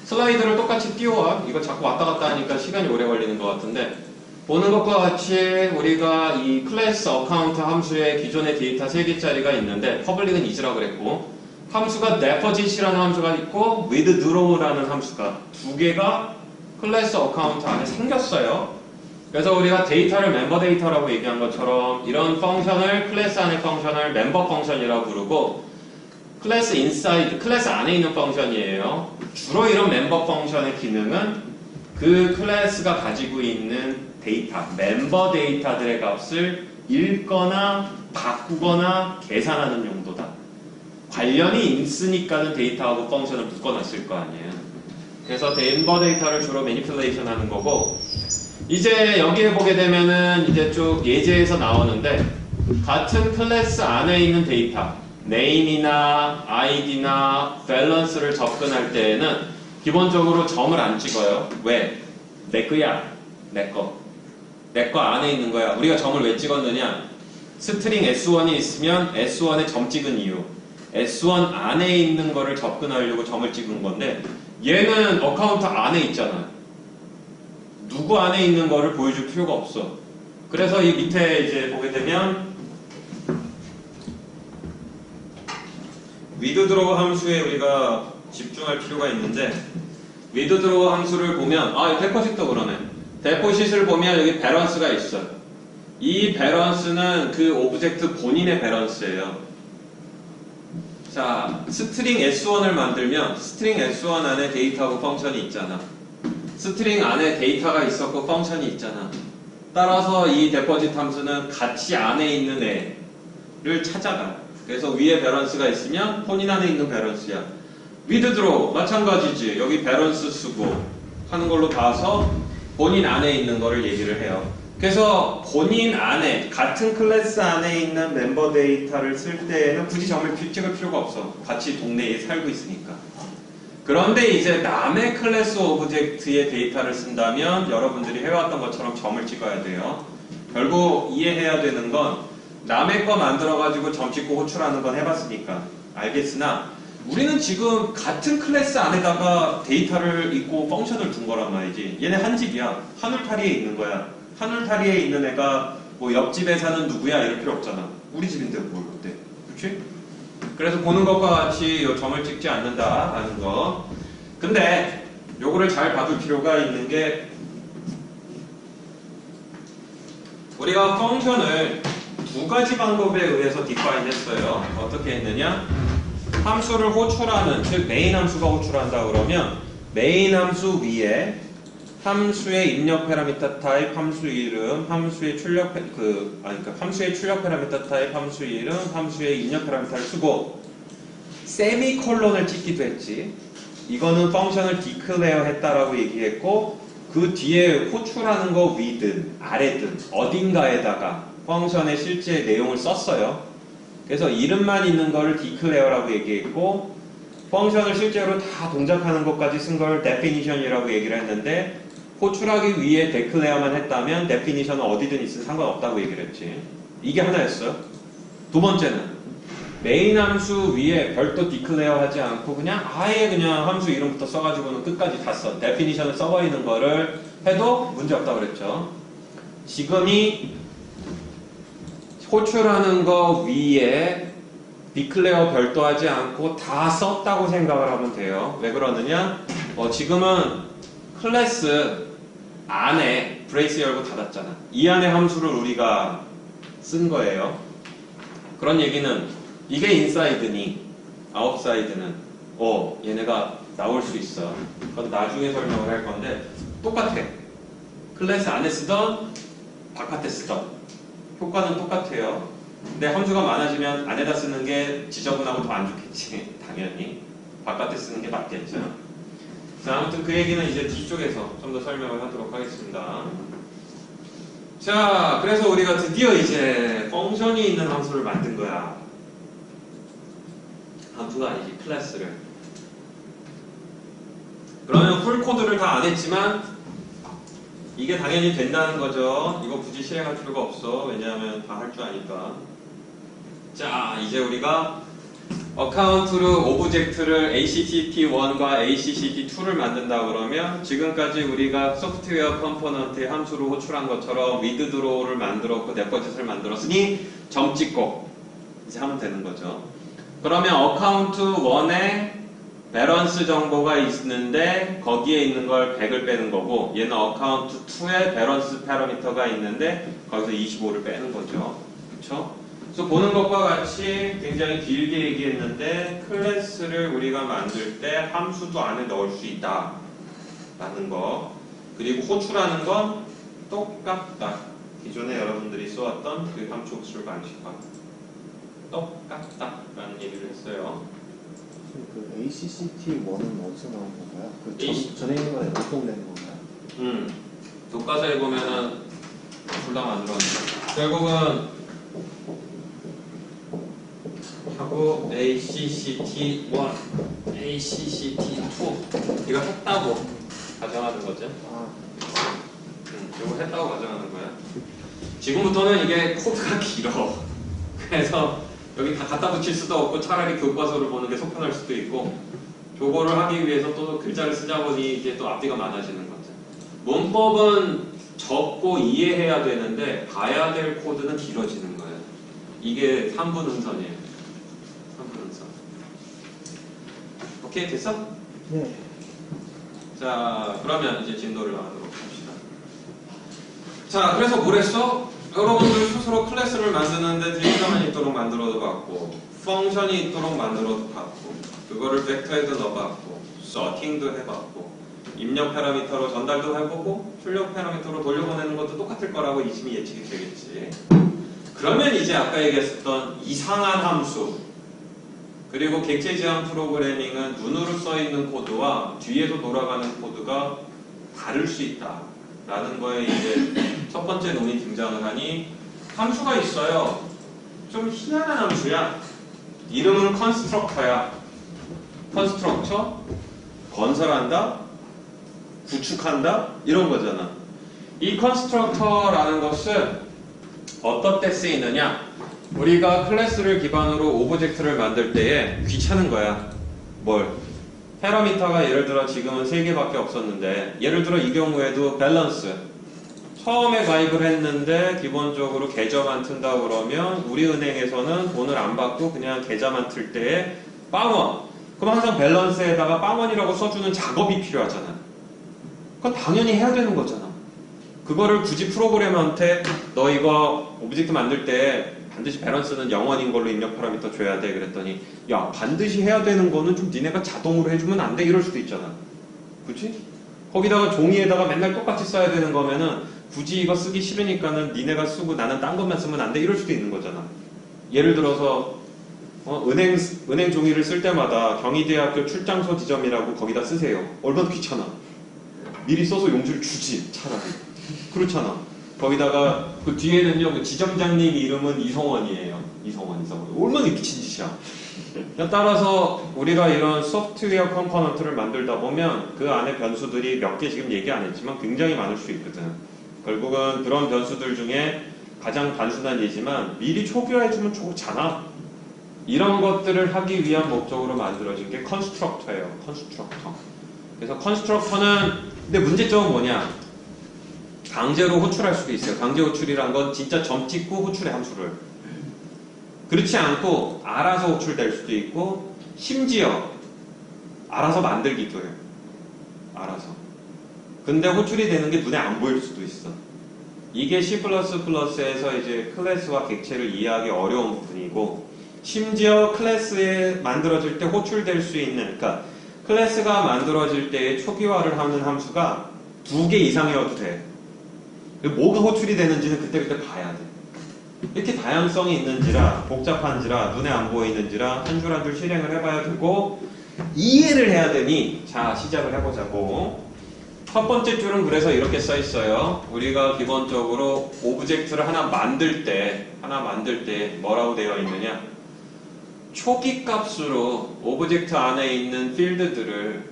슬라이드를 똑같이 띄워와. 이거 자꾸 왔다 갔다 하니까 시간이 오래 걸리는 것 같은데, 보는 것과 같이 우리가 이 클래스 어카운트 함수의 기존의 데이터 3개짜리가 있는데 퍼블릭은 is라고 그랬고 함수가 deposit이라는 함수가 있고 withdraw라는 함수가 2개가 클래스 어카운트 안에 생겼어요. 그래서 우리가 데이터를 멤버 데이터라고 얘기한 것처럼 이런 펑션을 클래스 안의 펑션을 멤버 펑션이라고 부르고 클래스 인사이드, 클래스 안에 있는 펑션이에요. 주로 이런 멤버 펑션의 기능은 그 클래스가 가지고 있는 데이터, 멤버 데이터들의 값을 읽거나 바꾸거나 계산하는 용도다. 관련이 있으니까는 데이터하고 펑션을 묶어놨을 거 아니에요. 그래서 멤버 데이터를 주로 매니플레이션 하는 거고, 이제 여기에 보게 되면은 이제 쭉 예제에서 나오는데, 같은 클래스 안에 있는 데이터, name이나 id나 balance를 접근할 때에는 기본적으로 점을 안 찍어요. 왜? 내 거야. 내 거. 내 거 안에 있는 거야. 우리가 점을 왜 찍었느냐? 스트링 S1이 있으면 S1에 점 찍은 이유. S1 안에 있는 거를 접근하려고 점을 찍은 건데 얘는 어카운트 안에 있잖아. 누구 안에 있는 거를 보여줄 필요가 없어. 그래서 이 밑에 이제 보게 되면 withdraw 함수에 우리가 집중할 필요가 있는데 withdraw 함수를 보면 데포짓도 그러네. 데포짓을 보면 여기 밸런스가 있어요. 이 밸런스는 그 오브젝트 본인의 밸런스예요. 자, 스트링 S1을 만들면 스트링 S1 안에 데이터하고 펑션이 있잖아. 스트링 안에 데이터가 있었고 펑션이 있잖아. 따라서 이 데포짓 함수는 같이 안에 있는 애를 찾아가. 그래서 위에 밸런스가 있으면 본인 안에 있는 밸런스야. withdraw 마찬가지지. 여기 밸런스 쓰고 하는 걸로 봐서 본인 안에 있는 거를 얘기를 해요. 그래서 본인 안에 같은 클래스 안에 있는 멤버 데이터를 쓸 때에는 굳이 점을 찍을 필요가 없어. 같이 동네에 살고 있으니까. 그런데 이제 남의 클래스 오브젝트의 데이터를 쓴다면 여러분들이 해왔던 것처럼 점을 찍어야 돼요. 결국 이해해야 되는 건 남의 거 만들어가지고 점 찍고 호출하는 건 해봤으니까 알겠으나 우리는 지금 같은 클래스 안에다가 데이터를 있고 펑션을 둔 거란 말이지. 얘네 한 집이야. 하늘타리에 있는 거야. 하늘타리에 있는 애가 뭐 옆집에 사는 누구야 이럴 필요 없잖아. 우리 집인데 뭘 어때? 그렇지? 그래서 보는 것과 같이 요 점을 찍지 않는다라는 거. 근데 요거를 잘 봐둘 필요가 있는 게 우리가 펑션을 2가지 방법에 의해서 디파인 했어요. 어떻게 했느냐? 함수를 호출하는, 즉 메인 함수가 호출한다 그러면 메인 함수 위에 함수의 입력 파라미터 타입, 함수 이름, 함수의 출력 함수의 출력 파라미터 타입, 함수 이름, 함수의 입력 파라미터를 쓰고 세미콜론을 찍기도 했지. 이거는 펑션을 디클레어 했다라고 얘기했고 그 뒤에 호출하는 거 위든 아래든 어딘가에다가 펑션의 실제 내용을 썼어요. 그래서 이름만 있는 거를 declare라고 얘기했고 펑션을 실제로 다 동작하는 것까지 쓴 걸 definition이라고 얘기를 했는데 호출하기 위해 declare만 했다면 definition은 어디든 있으면 상관없다고 얘기를 했지. 이게 하나였어요. 두 번째는 메인 함수 위에 별도 declare 하지 않고 그냥 아예 그냥 함수 이름부터 써가지고는 끝까지 다 써. definition을 써버리는 거를 해도 문제없다고 그랬죠. 지금이 호출하는 거 위에 declare 별도 하지 않고 다 썼다고 생각을 하면 돼요. 왜 그러느냐? 지금은 클래스 안에 브레이스 열고 닫았잖아. 이 안에 함수를 우리가 쓴 거예요. 그런 얘기는 이게 인사이드니 아웃사이드는 얘네가 나올 수 있어. 그건 나중에 설명을 할 건데 똑같아. 클래스 안에 쓰던 바깥에 쓰던 효과는 똑같아요. 근데 함수가 많아지면 안에다 쓰는 게 지저분하고 더 안 좋겠지. 당연히 바깥에 쓰는 게 맞겠죠. 자, 아무튼 그 얘기는 이제 뒤쪽에서 좀 더 설명을 하도록 하겠습니다. 자, 그래서 우리가 드디어 이제 펑션이 있는 함수를 만든 거야. 함수가 아니지, 클래스를. 그러면 풀 코드를 다 안 했지만 이게 당연히 된다는 거죠. 이거 굳이 실행할 필요가 없어. 왜냐하면 다 할 줄 아니까. 자, 이제 우리가 어카운트로 오브젝트를 ACCT1과 ACCT2를 만든다 그러면 지금까지 우리가 소프트웨어 컴포넌트의 함수로 호출한 것처럼 withDraw를 만들었고 데포짓을 만들었으니 점 찍고 이제 하면 되는 거죠. 그러면 어카운트 1에 밸런스 정보가 있는데 거기에 있는 걸 100을 빼는 거고 얘는 어카운트 2에 밸런스 패러미터가 있는데 거기서 25를 빼는 거죠. 그렇죠? 그래서 보는 것과 같이 굉장히 길게 얘기했는데 클래스를 우리가 만들 때 함수도 안에 넣을 수 있다 라는 거, 그리고 호출하는 건 똑같다. 기존에 여러분들이 써왔던 그 함수 호출 방식과 똑같다 라는 얘기를 했어요. 그 ACCT1은 어디서 나온 건가요? 그 AC 전에 있는 거에 녹동되는 건가요? 교과서에 보면은 둘 다 만들었는데 결국은 하고 ACCT1, ACCT2 이거 했다고 가정하는 거죠. 이거 했다고 가정하는 거야. 지금부터는 이게 코드가 길어. 그래서 여기 다 갖다 붙일 수도 없고 차라리 교과서를 보는 게 속편할 수도 있고 저거를 하기 위해서 또 글자를 쓰자 보니 이제 또 앞뒤가 많아지는 거죠. 문법은 적고 이해해야 되는데 봐야 될 코드는 길어지는 거예요. 이게 3분 음선이에요. 3분 음선. 오케이, 됐어? 네. 자, 그러면 이제 진도를 나가도록 합시다. 자, 그래서 뭘 했어? 여러분들 스스로 클래스를 만드는데 데이터만 있도록 만들어도 봤고 펑션이 있도록 만들어도 봤고 그거를 벡터에도 넣어봤고 서팅도 해봤고 입력 패러미터로 전달도 해보고 출력 패러미터로 돌려보내는 것도 똑같을 거라고 이심이 예측이 되겠지. 그러면 이제 아까 얘기했었던 이상한 함수 그리고 객체 지향 프로그래밍은 눈으로 써있는 코드와 뒤에서 돌아가는 코드가 다를 수 있다 라는 거에 이제 첫 번째 논이 등장을 하니 함수가 있어요. 좀 희한한 함수야. 이름은 컨스트럭터야. 컨스트럭터? 건설한다? 구축한다? 이런 거잖아. 이 컨스트럭터라는 것은 어떤 때 쓰이느냐? 우리가 클래스를 기반으로 오브젝트를 만들 때에 귀찮은 거야. 뭘? 패러미터가 예를 들어 지금은 3개밖에 없었는데 예를 들어 이 경우에도 밸런스 처음에 가입을 했는데 기본적으로 계좌만 튼다 그러면 우리 은행에서는 돈을 안 받고 그냥 계좌만 틀 때에 빵원 그럼 항상 밸런스에다가 빵원이라고 써주는 작업이 필요하잖아. 그건 당연히 해야 되는 거잖아. 그거를 굳이 프로그래머한테 너 이거 오브젝트 만들 때 반드시 밸런스는 0원인 걸로 입력 패러미터 줘야 돼 그랬더니 야 반드시 해야 되는 거는 좀 니네가 자동으로 해주면 안 돼 이럴 수도 있잖아. 그치? 거기다가 종이에다가 맨날 똑같이 써야 되는 거면은 굳이 이거 쓰기 싫으니까는 니네가 쓰고 나는 딴 것만 쓰면 안 돼 이럴 수도 있는 거잖아. 예를 들어서 은행 종이를 쓸 때마다 경희대학교 출장소 지점이라고 거기다 쓰세요. 얼마나 귀찮아. 미리 써서 용지를 주지 차라리. 그렇잖아. 거기다가 그 뒤에는요 그 지점장님 이름은 이성원이에요. 이성원. 얼마나 미친 짓이야. 따라서 우리가 이런 소프트웨어 컴포넌트를 만들다 보면 그 안에 변수들이 몇 개 지금 얘기 안 했지만 굉장히 많을 수 있거든. 결국은 그런 변수들 중에 가장 단순한 예지만 미리 초기화해주면 좋잖아. 이런 것들을 하기 위한 목적으로 만들어진 게 컨스트럭터예요. 컨스트럭터. 그래서 컨스트럭터는 근데 문제점은 뭐냐? 강제로 호출할 수도 있어요. 강제 호출이란 건 진짜 점 찍고 호출의 함수를. 그렇지 않고 알아서 호출될 수도 있고 심지어 알아서 만들기도 해요. 알아서. 근데 호출이 되는 게 눈에 안 보일 수도 있어. 이게 C++에서 이제 클래스와 객체를 이해하기 어려운 부분이고, 심지어 클래스에 만들어질 때 호출될 수 있는, 그러니까 클래스가 만들어질 때 초기화를 하는 함수가 2개 이상이어도 돼. 뭐가 호출이 되는지는 그때그때 봐야 돼. 이렇게 다양성이 있는지라, 복잡한지라, 눈에 안 보이는지라 한 줄 한 줄 실행을 해봐야 되고, 이해를 해야 되니, 자, 시작을 해보자고. 첫 번째 줄은 그래서 이렇게 써 있어요. 우리가 기본적으로 오브젝트를 하나 만들 때 뭐라고 되어 있느냐? 초기 값으로 오브젝트 안에 있는 필드들을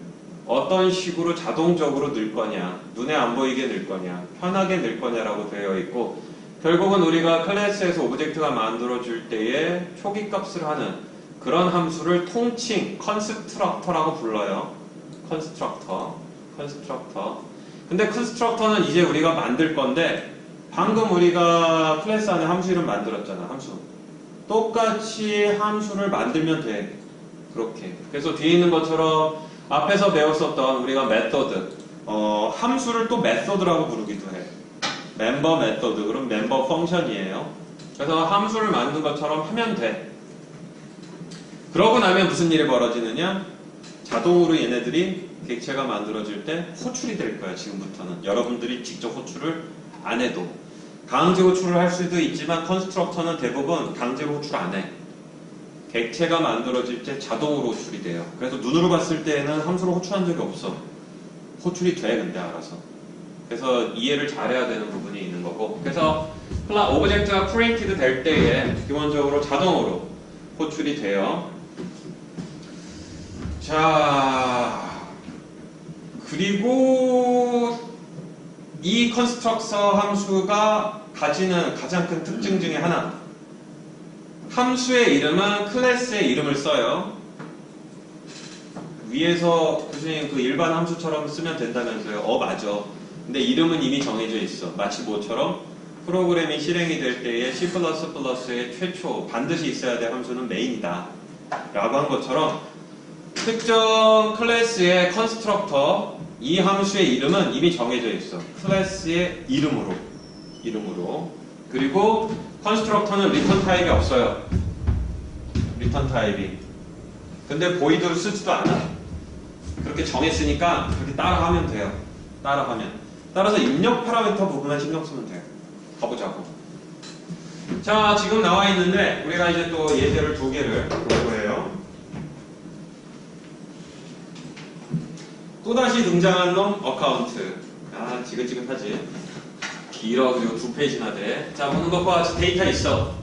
어떤 식으로 자동적으로 넣을 거냐, 눈에 안 보이게 넣을 거냐, 편하게 넣을 거냐라고 되어 있고, 결국은 우리가 클래스에서 오브젝트가 만들어질 때에 초기 값을 하는 그런 함수를 통칭 컨스트럭터라고 불러요. 컨스트럭터. 근데 컨스트럭터는 이제 우리가 만들 건데, 방금 우리가 클래스 안에 함수 이름 만들었잖아. 함수. 똑같이 함수를 만들면 돼. 그렇게. 그래서 뒤에 있는 것처럼 앞에서 배웠었던 우리가 메서드, 함수를 또 메서드라고 부르기도 해. 멤버 메서드, 그럼 멤버 펑션이에요. 그래서 함수를 만든 것처럼 하면 돼. 그러고 나면 무슨 일이 벌어지느냐? 자동으로 얘네들이 객체가 만들어질 때 호출이 될 거야. 지금부터는 여러분들이 직접 호출을 안 해도 강제 호출을 할 수도 있지만, 컨스트럭터는 대부분 강제로 호출 안 해. 객체가 만들어질 때 자동으로 호출이 돼요. 그래서 눈으로 봤을 때는 함수로 호출한 적이 없어. 호출이 돼, 근데 알아서. 그래서 이해를 잘해야 되는 부분이 있는 거고, 그래서 오브젝트가 created 될 때에 기본적으로 자동으로 호출이 돼요. 자, 그리고 이 컨스트럭터 함수가 가지는 가장 큰 특징 중에 하나, 함수의 이름은 클래스의 이름을 써요. 위에서 교수님 그 일반 함수처럼 쓰면 된다면서요. 맞아. 근데 이름은 이미 정해져 있어. 마치 뭐처럼 프로그램이 실행이 될 때에 C++의 최초 반드시 있어야 될 함수는 main이다 라고 한 것처럼, 특정 클래스의 컨스트럭터, 이 함수의 이름은 이미 정해져 있어. 클래스의 이름으로. 그리고 컨스트럭터는 리턴 타입이 없어요. 리턴 타입이. 근데 보이드를 쓰지도 않아. 그렇게 정했으니까 그렇게 따라하면 돼요. 따라서 입력 파라미터 부분만 신경 쓰면 돼요. 가보자고. 자, 지금 나와 있는데 우리가 이제 또 예제를 2개를 볼 거예요. 또다시 등장한 놈 어카운트. 지긋지긋하지. 길어. 그리고 2페이지나 돼. 자, 보는 것과 같이 데이터 있어.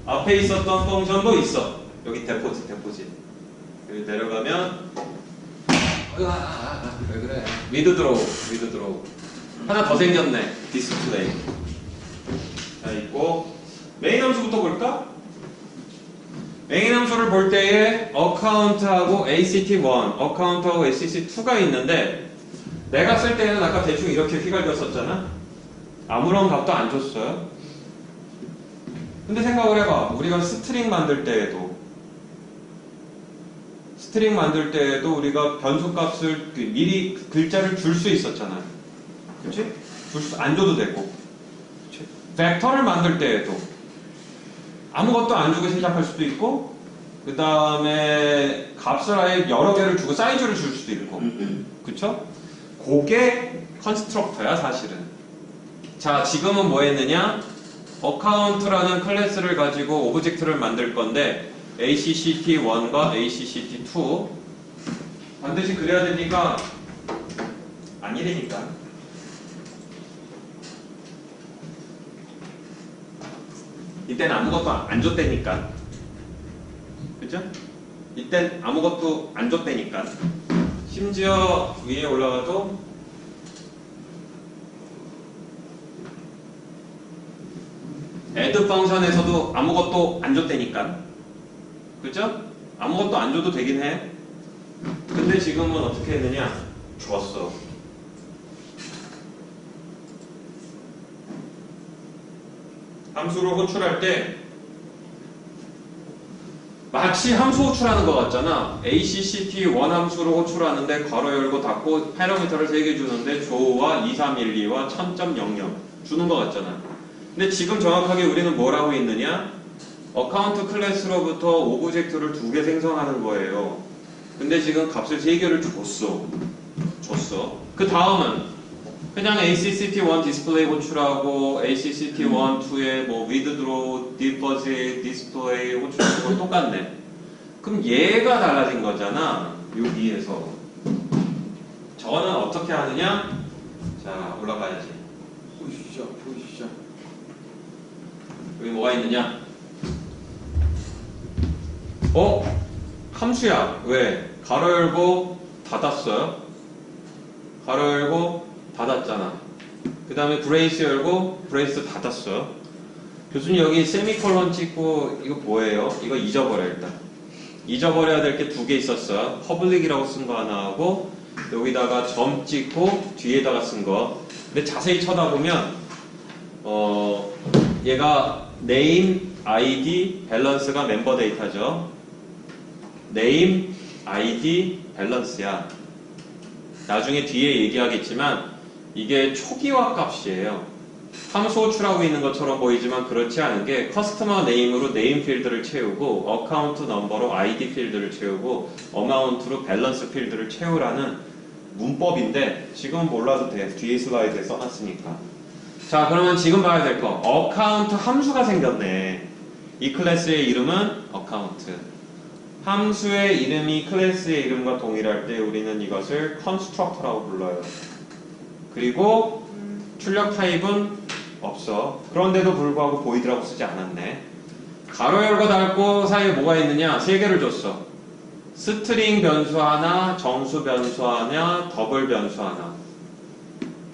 앞에 있었던 펑션도 있어. 여기 데포짓. 여기 내려가면 왜 그래? 위드드로우. 하나 더 생겼네. 디스플레이. 자, 있고 메인 함수부터 볼까? 메인 함수를 볼 때에 어카운트하고 ACT1, 어카운트하고 ACT2가 있는데, 내가 쓸 때는 아까 대충 이렇게 휘갈겼었잖아? 아무런 값도 안 줬어요. 근데 생각을 해봐. 우리가 스트링 만들 때에도 우리가 변수 값을 미리 글자를 줄 수 있었잖아. 그치? 안 줘도 되고. 그치? 벡터를 만들 때에도 아무것도 안 주고 시작할 수도 있고, 그 다음에 값을 아예 여러 개를 주고 사이즈를 줄 수도 있고. 그쵸? 그게 컨스트럭터야, 사실은. 자, 지금은 뭐 했느냐? 어카운트라는 클래스를 가지고 오브젝트를 만들 건데, ACCT1과 ACCT2 반드시 그래야 되니까 아니래니까. 이때는 아무것도 안 줬다니까. 그죠? 이땐 아무것도 안 줬다니까. 심지어 위에 올라가도 add 펑션에서도 아무것도 안 줬다니까. 그죠? 아무것도 안 줘도 되긴 해. 근데 지금은 어떻게 했느냐? 줬어. 함수를 호출할 때 마치 함수 호출하는 것 같잖아. ACCT1 함수를 호출하는데 괄호 열고 닫고 파라미터를 3개 주는데 조와 2312와 1000.00 주는 것 같잖아. 근데 지금 정확하게 우리는 뭘 하고 있느냐? 어카운트 클래스로부터 오브젝트를 2개 생성하는 거예요. 근데 지금 값을 3개를 줬어. 그 다음은 그냥 ACCT1 디스플레이 호출하고 ACCT1, 2에 뭐 withdraw, deposit, display 호출하는 건 똑같네. 그럼 얘가 달라진 거잖아. 여기에서. 저거는 어떻게 하느냐? 자, 올라가야지. 보이시죠? 여기 뭐가 있느냐? 함수야. 왜? 가로 열고 닫았어요. 가로 열고 닫았잖아. 그 다음에 브레이스 열고 브레이스 닫았어요. 교수님 여기 세미콜론 찍고 이거 뭐예요? 이거 잊어버려 일단. 잊어버려야 될 게 2개 있었어요. 퍼블릭이라고 쓴 거 하나 하고 여기다가 점 찍고 뒤에다가 쓴 거. 근데 자세히 쳐다보면 얘가 name, id, 밸런스가 멤버 데이터죠. name, id, 밸런스야. 나중에 뒤에 얘기하겠지만 이게 초기화 값이에요. 함수 호출하고 있는 것처럼 보이지만 그렇지 않은 게 커스터머 네임으로 네임 필드를 채우고 어카운트 넘버로 아이디 필드를 채우고 어마운트로 밸런스 필드를 채우라는 문법인데 지금은 몰라도 돼. 뒤에 슬라이드에 써놨으니까. 자, 그러면 지금 봐야 될 거. 어카운트 함수가 생겼네. 이 클래스의 이름은 어카운트. 함수의 이름이 클래스의 이름과 동일할 때 우리는 이것을 constructor라고 불러요. 그리고 출력 타입은 없어. 그런데도 불구하고 보이드라고 쓰지 않았네. 가로 열고 닫고 사이에 뭐가 있느냐? 3개를 줬어. 스트링 변수 하나, 정수 변수 하나, 더블 변수 하나.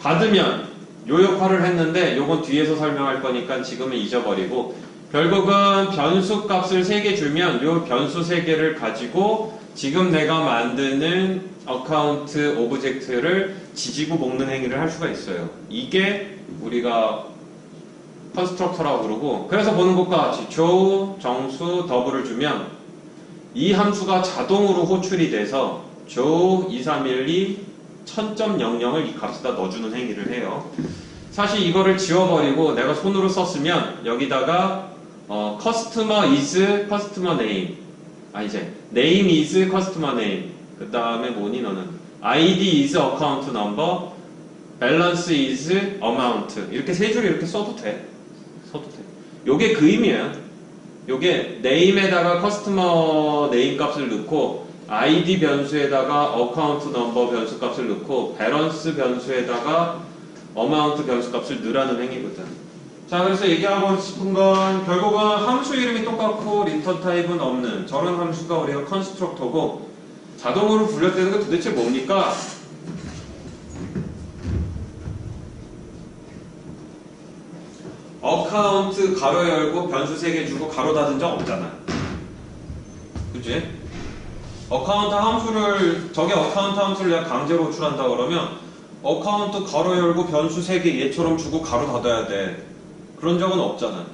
받으면 요 역할을 했는데 요건 뒤에서 설명할 거니까 지금은 잊어버리고 결국은 변수 값을 3개 주면 요 변수 3개를 가지고 지금 내가 만드는 어카운트 오브젝트를 지지고 볶는 행위를 할 수가 있어요. 이게 우리가 컨스트럭터라고 그러고 그래서 보는 것과 같이 조, 정수, 더블을 주면 이 함수가 자동으로 호출이 돼서 조 2312 1000.00을 이 값에다 넣어주는 행위를 해요. 사실 이거를 지워버리고 내가 손으로 썼으면 여기다가 customer is customer name 이제 name is customer name 그 다음에 뭐니 너는 id is account number balance is amount 이렇게 3줄 이렇게 써도 돼. 요게 그 의미예요. 요게 name에다가 customer name 값을 넣고 id 변수에다가 account number 변수 값을 넣고 balance 변수에다가 amount 변수 값을 넣으라는 행위거든. 자, 그래서 얘기하고 싶은 건 결국은 함수 이름이 똑같고 리턴 타입은 없는 저런 함수가 우리가 컨스트럭터고 자동으로 분류되는 게 도대체 뭡니까? 어카운트 가로 열고 변수 3개 주고 가로 닫은 적 없잖아. 그치? 어카운트 함수를 저게 어카운트 함수를 내가 강제로 호출한다 그러면 어카운트 가로 열고 변수 3개 얘처럼 주고 가로 닫아야 돼. 그런 적은 없잖아.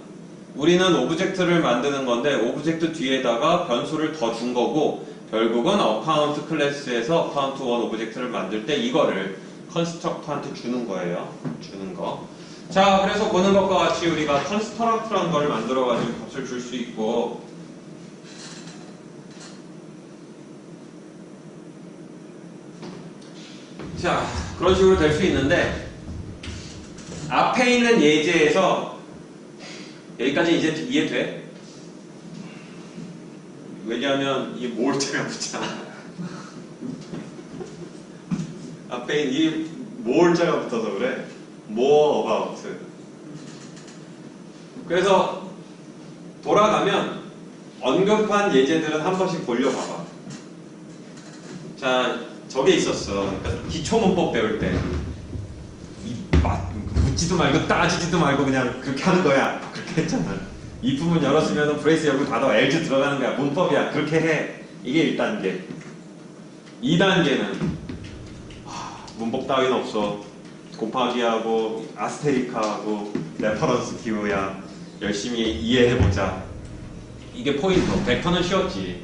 우리는 오브젝트를 만드는 건데 오브젝트 뒤에다가 변수를 더 준 거고 결국은 어카운트 클래스에서 어카운트 1 오브젝트를 만들 때 이거를 컨스트럭터한테 주는 거예요. 주는 거. 자, 그래서 보는 것과 같이 우리가 컨스트럭터라는 걸 만들어가지고 값을 줄 수 있고 자, 그런 식으로 될 수 있는데 앞에 있는 예제에서 여기까지 이제 이해돼? 왜냐하면 이 more자가 붙잖아. 앞에 있는 이 more자가 붙어서 그래. more about. 그래서 돌아가면 언급한 예제들은 한 번씩 돌려봐봐. 자, 저게 있었어. 그러니까 기초문법 배울 때 묻지도 말고 따지지도 말고 그냥 그렇게 하는 거야. 그렇게 했잖아. 이 부분 열었으면 브레이스 열고 닫아 LG 들어가는 거야. 문법이야. 그렇게 해. 이게 1단계. 2단계는 문법 따위는 없어. 곱하기하고 아스테리카하고 레퍼런스 기호야. 열심히 이해해보자. 이게 포인터. 벡터는 쉬웠지.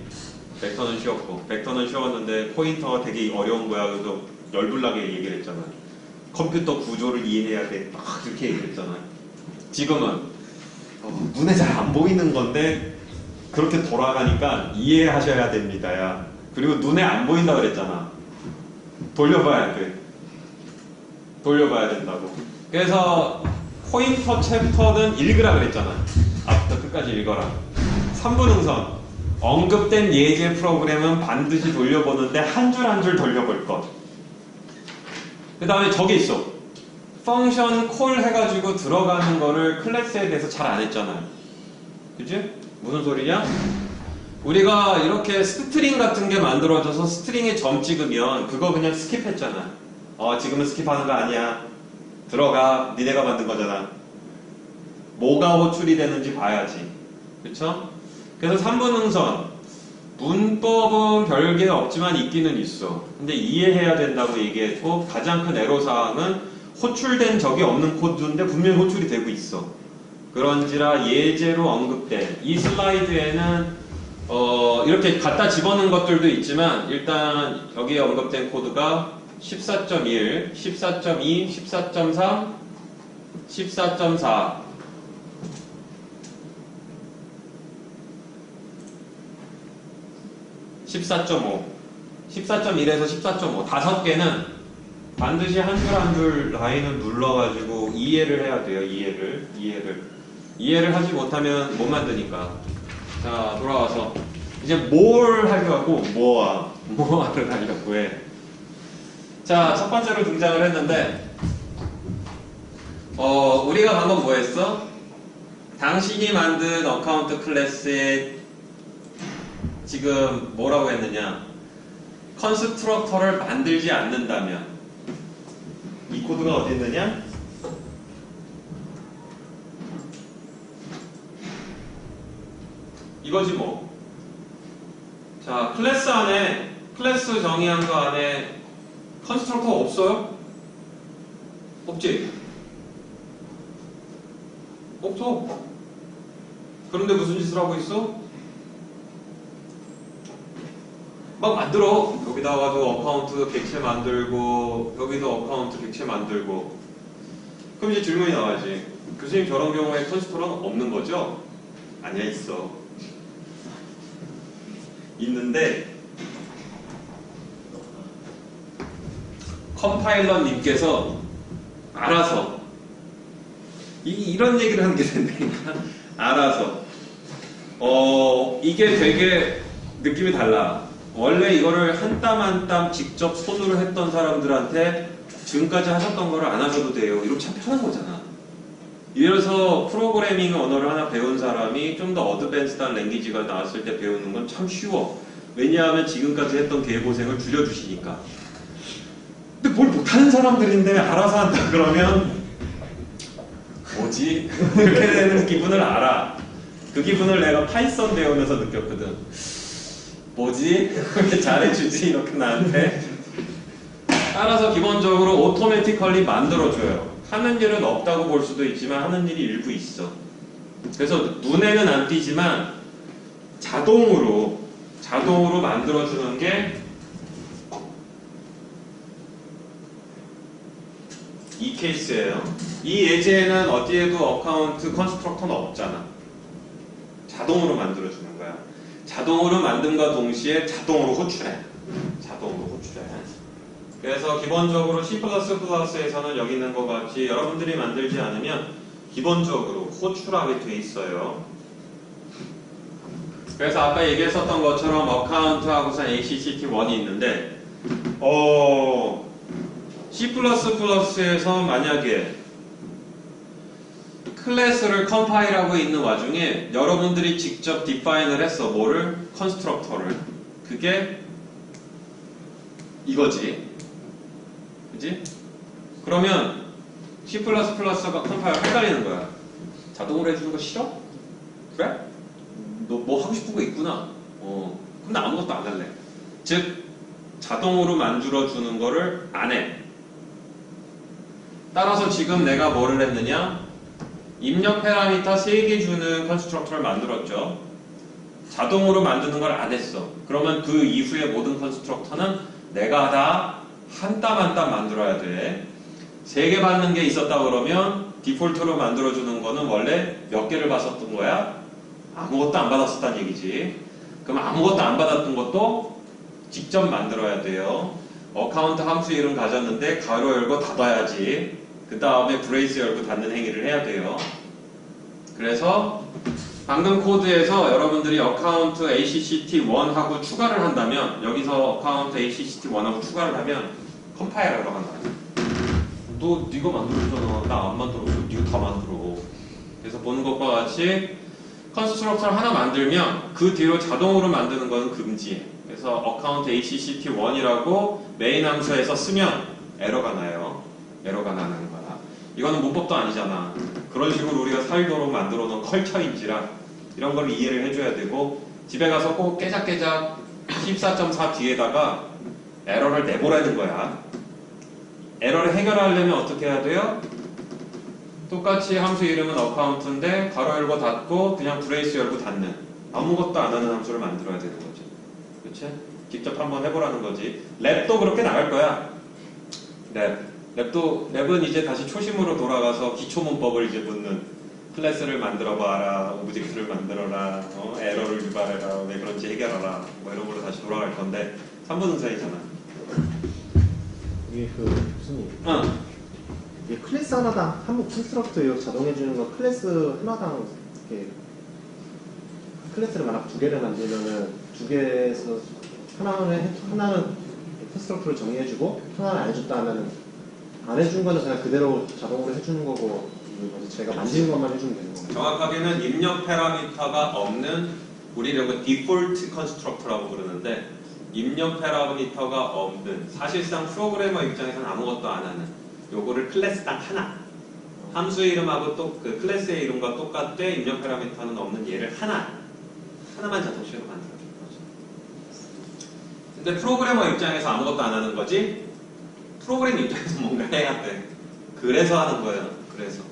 벡터는 쉬웠고 벡터는 쉬웠는데 포인터가 되게 어려운 거야. 그래서 열불나게 얘기를 했잖아. 컴퓨터 구조를 이해해야 돼. 막 그렇게 얘기했잖아요. 지금은 눈에 잘 안 보이는 건데 그렇게 돌아가니까 이해하셔야 됩니다. 야. 그리고 눈에 안 보인다 그랬잖아. 돌려봐야 돼. 돌려봐야 된다고. 그래서 포인터 챕터는 읽으라 그랬잖아. 앞부터 끝까지 읽어라. 3분 응선. 언급된 예제 프로그램은 반드시 돌려보는데 한 줄 한 줄 돌려볼 것. 그 다음에 저기 있어. 펑션 콜 해가지고 들어가는 거를 클래스에 대해서 잘 안 했잖아요. 그치? 무슨 소리냐? 우리가 이렇게 스트링 같은 게 만들어져서 스트링에 점 찍으면 그거 그냥 스킵했잖아. 지금은 스킵하는 거 아니야. 들어가. 니네가 만든 거잖아. 뭐가 호출이 되는지 봐야지. 그쵸? 그래서 3분 응선. 문법은 별게 없지만 있기는 있어. 근데 이해해야 된다고 얘기했고, 가장 큰 애로사항은 호출된 적이 없는 코드인데 분명히 호출이 되고 있어. 그런지라 예제로 언급된 이 슬라이드에는 이렇게 갖다 집어넣은 것들도 있지만 일단 여기에 언급된 코드가 14.1, 14.2, 14.3, 14.4 14.5, 14.1에서 14.5 다섯 개는 반드시 한 줄 한 줄 라인을 눌러가지고 이해를 해야 돼요. 이해를 하지 못하면 못 만드니까. 자, 돌아와서 이제 뭘 하려고 뭐를 하려고 해. 자, 첫 번째로 등장을 했는데 우리가 방금 뭐 했어? 당신이 만든 어카운트 클래스에 지금 뭐라고 했느냐? 컨스트럭터를 만들지 않는다면 이 코드가 어디 있느냐? 이거지 뭐. 자, 클래스 정의한 거 안에 컨스트럭터가 없어요? 없지? 없어. 그런데 무슨 짓을 하고 있어? 막 만들어. 여기다가도 어카운트 객체 만들고 여기도 어카운트 객체 만들고. 그럼 이제 질문이 나와야지. 교수님 저런 경우에 컨스트럭터는 없는 거죠? 아니야, 있어. 있는데 컴파일러님께서 알아서 이런 얘기를 하는 게 된다니까. 알아서 이게 되게 느낌이 달라. 원래 이거를 한 땀 한 땀 직접 손으로 했던 사람들한테 지금까지 하셨던 거를 안 하셔도 돼요. 이렇게 참 편한 거잖아. 이래서 프로그래밍 언어를 하나 배운 사람이 좀 더 어드밴스드한 랭귀지가 나왔을 때 배우는 건 참 쉬워. 왜냐하면 지금까지 했던 개고생을 줄여주시니까. 근데 뭘 못하는 사람들인데 알아서 한다 그러면 뭐지? 그렇게 되는 기분을 알아. 그 기분을 내가 파이썬 배우면서 느꼈거든. 뭐지? 왜 잘해주지? 이렇게 나한테. 따라서 기본적으로 오토매티컬리 만들어줘요. 하는 일은 없다고 볼 수도 있지만 하는 일이 일부 있어. 그래서 눈에는 안 띄지만 자동으로 만들어주는 게 이 케이스예요. 이 예제에는 어디에도 어카운트 컨스트럭터는 없잖아. 자동으로 만들어주는 거야. 자동으로 만든과 동시에 자동으로 호출해. 그래서 기본적으로 C++에서는 여기 있는 것 같이 여러분들이 만들지 않으면 기본적으로 호출하게 돼 있어요. 그래서 아까 얘기했었던 것처럼 어카운트하고서 ACCT1이 있는데 C++에서 만약에 클래스를 컴파일하고 있는 와중에 여러분들이 직접 디파인을 했어. 뭐를? 컨스트럭터를. 그게 이거지. 그지? 그러면 C++가 컴파일 헷갈리는 거야. 자동으로 해주는 거 싫어? 그래? 너 뭐 하고 싶은 거 있구나. 근데 아무것도 안 할래. 즉 자동으로 만들어주는 거를 안 해. 따라서 지금 내가 뭐를 했느냐? 입력 패러미터 3개 주는 컨스트럭터를 만들었죠. 자동으로 만드는 걸 안 했어. 그러면 그 이후의 모든 컨스트럭터는 내가 다 한 땀 한 땀 만들어야 돼. 3개 받는 게 있었다 그러면 디폴트로 만들어주는 거는 원래 몇 개를 받았던 거야? 아무것도 안 받았었다는 얘기지. 그럼 아무것도 안 받았던 것도 직접 만들어야 돼요. 어카운트 함수 이름 가졌는데 가로 열고 닫아야지. 그 다음에 브레이스 열고 닫는 행위를 해야 돼요. 그래서 방금 코드에서 여러분들이 어카운트 ACCT1하고 추가를 한다면 여기서 어카운트 ACCT1하고 추가를 하면 컴파일러가 나와요. 너 네가 만들었잖아. 나 안 만들었어. 네가 다 만들어. 그래서 보는 것과 같이 컨스트럭터를 하나 만들면 그 뒤로 자동으로 만드는 건 금지해. 그래서 어카운트 ACCT1이라고 메인 함수에서 쓰면 에러가 나요. 에러가 나는 거야. 이거는 문법도 아니잖아. 그런 식으로 우리가 살도록 만들어 놓은 컬처인지라 이런 걸 이해를 해줘야 되고 집에 가서 꼭 깨작깨작 14.4 뒤에다가 에러를 내보라는 거야. 에러를 해결하려면 어떻게 해야 돼요? 똑같이 함수 이름은 어카운트인데 가로 열고 닫고 그냥 브레이스 열고 닫는 아무것도 안 하는 함수를 만들어야 되는 거지. 그치? 직접 한번 해보라는 거지. 랩도 그렇게 나갈 거야. 랩은 이제 다시 초심으로 돌아가서 기초 문법을 이제 묻는 클래스를 만들어 봐라, 오브젝트를 만들어라, 에러를 유발해라, 왜 그런지 해결하라, 뭐 이런 걸로 다시 돌아갈 건데 3분 응사이잖아. 이게 그 무슨 이게 클래스 하나당 한국 컨스트럭터 이거 자동해주는 거 클래스 하나당 이렇게 클래스를 만약 2개를 만들면은 2개에서 하나는 컨스트럭터를 정의해주고 하나는 안 해줬다 하면은 안 해준 거는 그냥 그대로 자동으로 해주는 거고 제가 만지는 것만 해주면 되는 거예요. 정확하게는 입력 파라미터가 없는 우리는 그 디폴트 컨스트럭터라고 부르는데 입력 파라미터가 없는 사실상 프로그래머 입장에서는 아무것도 안 하는 요거를 클래스당 하나 함수 이름하고 또 그 클래스의 이름과 똑같대 입력 파라미터는 없는 얘를 하나만 자동식으로 만들어주는 거죠. 근데 프로그래머 입장에서 아무것도 안 하는 거지 프로그램 입장에서 뭔가 해야 돼. 그래서 하는 거예요. 그래서.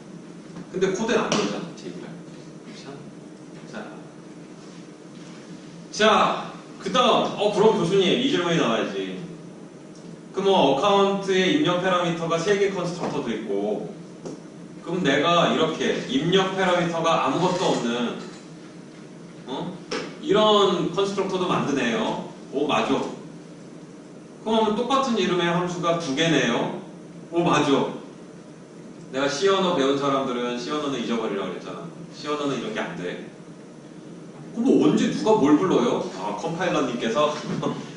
근데 코드는 안 그러잖아. 제기를. 자, 그 다음 그럼 교수님 이 질문이 나와야지. 그럼 어카운트에 입력 파라미터가 3개 컨스트럭터도 있고 그럼 내가 이렇게 입력 파라미터가 아무것도 없는 이런 컨스트럭터도 만드네요. 오 맞아. 그럼 똑같은 이름의 함수가 2개네요. 오 맞아. 내가 C 언어 배운 사람들은 C 언어는 잊어버리라고 그랬잖아. C 언어는 이런 게 안 돼. 그럼 언제 누가 뭘 불러요? 컴파일러님께서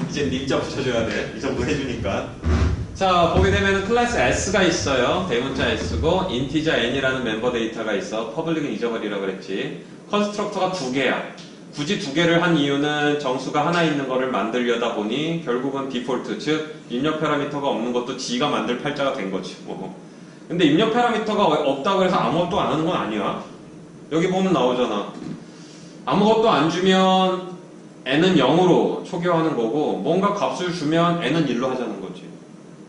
이제 님자 붙여줘야 돼. 이 정도 해주니까. 자, 보게 되면 클래스 S가 있어요. 대문자 S고 인티저 N이라는 멤버 데이터가 있어. 퍼블릭은 잊어버리라고 그랬지. 컨스트럭터가 2개야. 굳이 2개를 한 이유는 정수가 하나 있는 거를 만들려다 보니 결국은 디폴트, 즉 입력 파라미터가 없는 것도 지가 만들 팔자가 된 거지. 근데 입력 파라미터가 없다고 해서 아무것도 안 하는 건 아니야. 여기 보면 나오잖아. 아무것도 안 주면 n은 0으로 초기화하는 거고 뭔가 값을 주면 n은 1로 하자는 거지.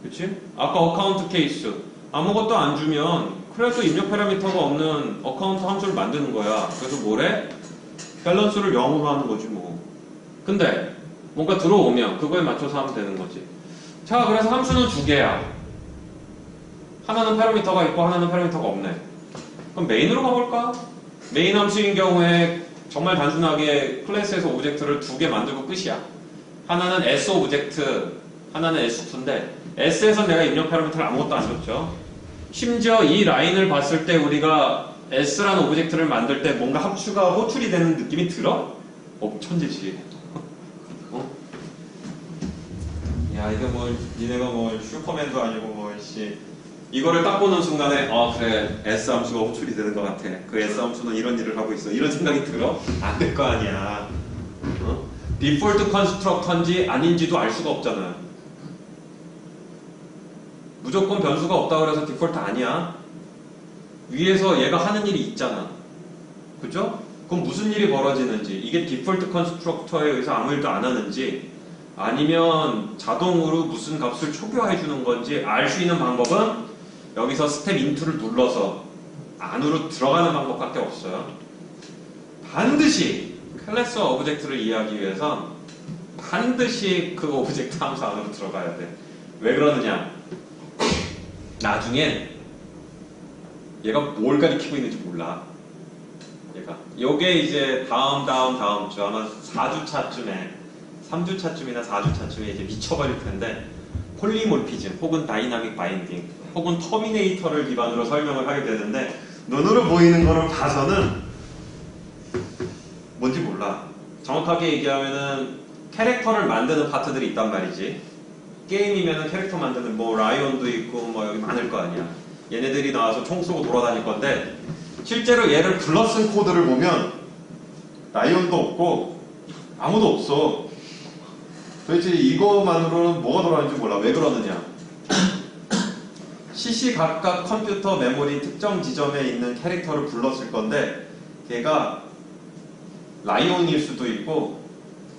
그치? 아까 어카운트 케이스 아무것도 안 주면 그래서 입력 파라미터가 없는 어카운트 함수를 만드는 거야. 그래서 뭐래? 밸런스를 0으로 하는 거지 뭐. 근데 뭔가 들어오면 그거에 맞춰서 하면 되는 거지. 자, 그래서 함수는 2개야. 하나는 파라미터가 있고 하나는 파라미터가 없네. 그럼 메인으로 가볼까? 메인 함수인 경우에 정말 단순하게 클래스에서 오브젝트를 2개 만들고 끝이야. 하나는 S 오브젝트, 하나는 S2인데 S에서 내가 입력 파라미터를 아무것도 안 줬죠. 심지어 이 라인을 봤을 때 우리가 S라는 오브젝트를 만들 때 뭔가 합추가 호출이 되는 느낌이 들어? 천재지. 야, 이거 뭐 니네가 뭐 슈퍼맨도 아니고 뭐 씨. 이거를 딱 보는 순간에 그래 S 함수가 호출이 되는 것 같아. 그 S 함수는 이런 일을 하고 있어. 이런 생각이 들어? 안 될 거 아니야. 디폴트 컨스트럭터인지 아닌지도 알 수가 없잖아. 무조건 변수가 없다고 해서 디폴트 아니야. 위에서 얘가 하는 일이 있잖아. 그죠? 그럼 무슨 일이 벌어지는지 이게 디폴트 컨스트럭터에 의해서 아무 일도 안 하는지 아니면 자동으로 무슨 값을 초기화해 주는 건지 알 수 있는 방법은 여기서 스텝 인투를 눌러서 안으로 들어가는 방법밖에 없어요. 반드시 클래스 오브젝트를 이해하기 위해선 반드시 그 오브젝트 함수 안으로 들어가야 돼. 왜 그러느냐? 나중에 얘가 뭘 가리키고 있는지 몰라. 얘가 요게 이제 다음 주 아마 4주차쯤에 3주차쯤이나 4주차쯤에 이제 미쳐버릴 텐데 폴리몰피즘 혹은 다이나믹 바인딩 혹은 터미네이터를 기반으로 설명을 하게 되는데 눈으로 보이는 거를 봐서는 뭔지 몰라. 정확하게 얘기하면은 캐릭터를 만드는 파트들이 있단 말이지. 게임이면은 캐릭터 만드는 뭐 라이온도 있고 뭐 여기 많을 거 아니야. 얘네들이 나와서 총 쏘고 돌아다닐 건데 실제로 얘를 불러 쓴 코드를 보면 라이온도 없고 아무도 없어. 도대체 이거만으로는 뭐가 돌아가는지 몰라. 왜 그러느냐. CC 각각 컴퓨터 메모리 특정 지점에 있는 캐릭터를 불렀을 건데 걔가 라이온일 수도 있고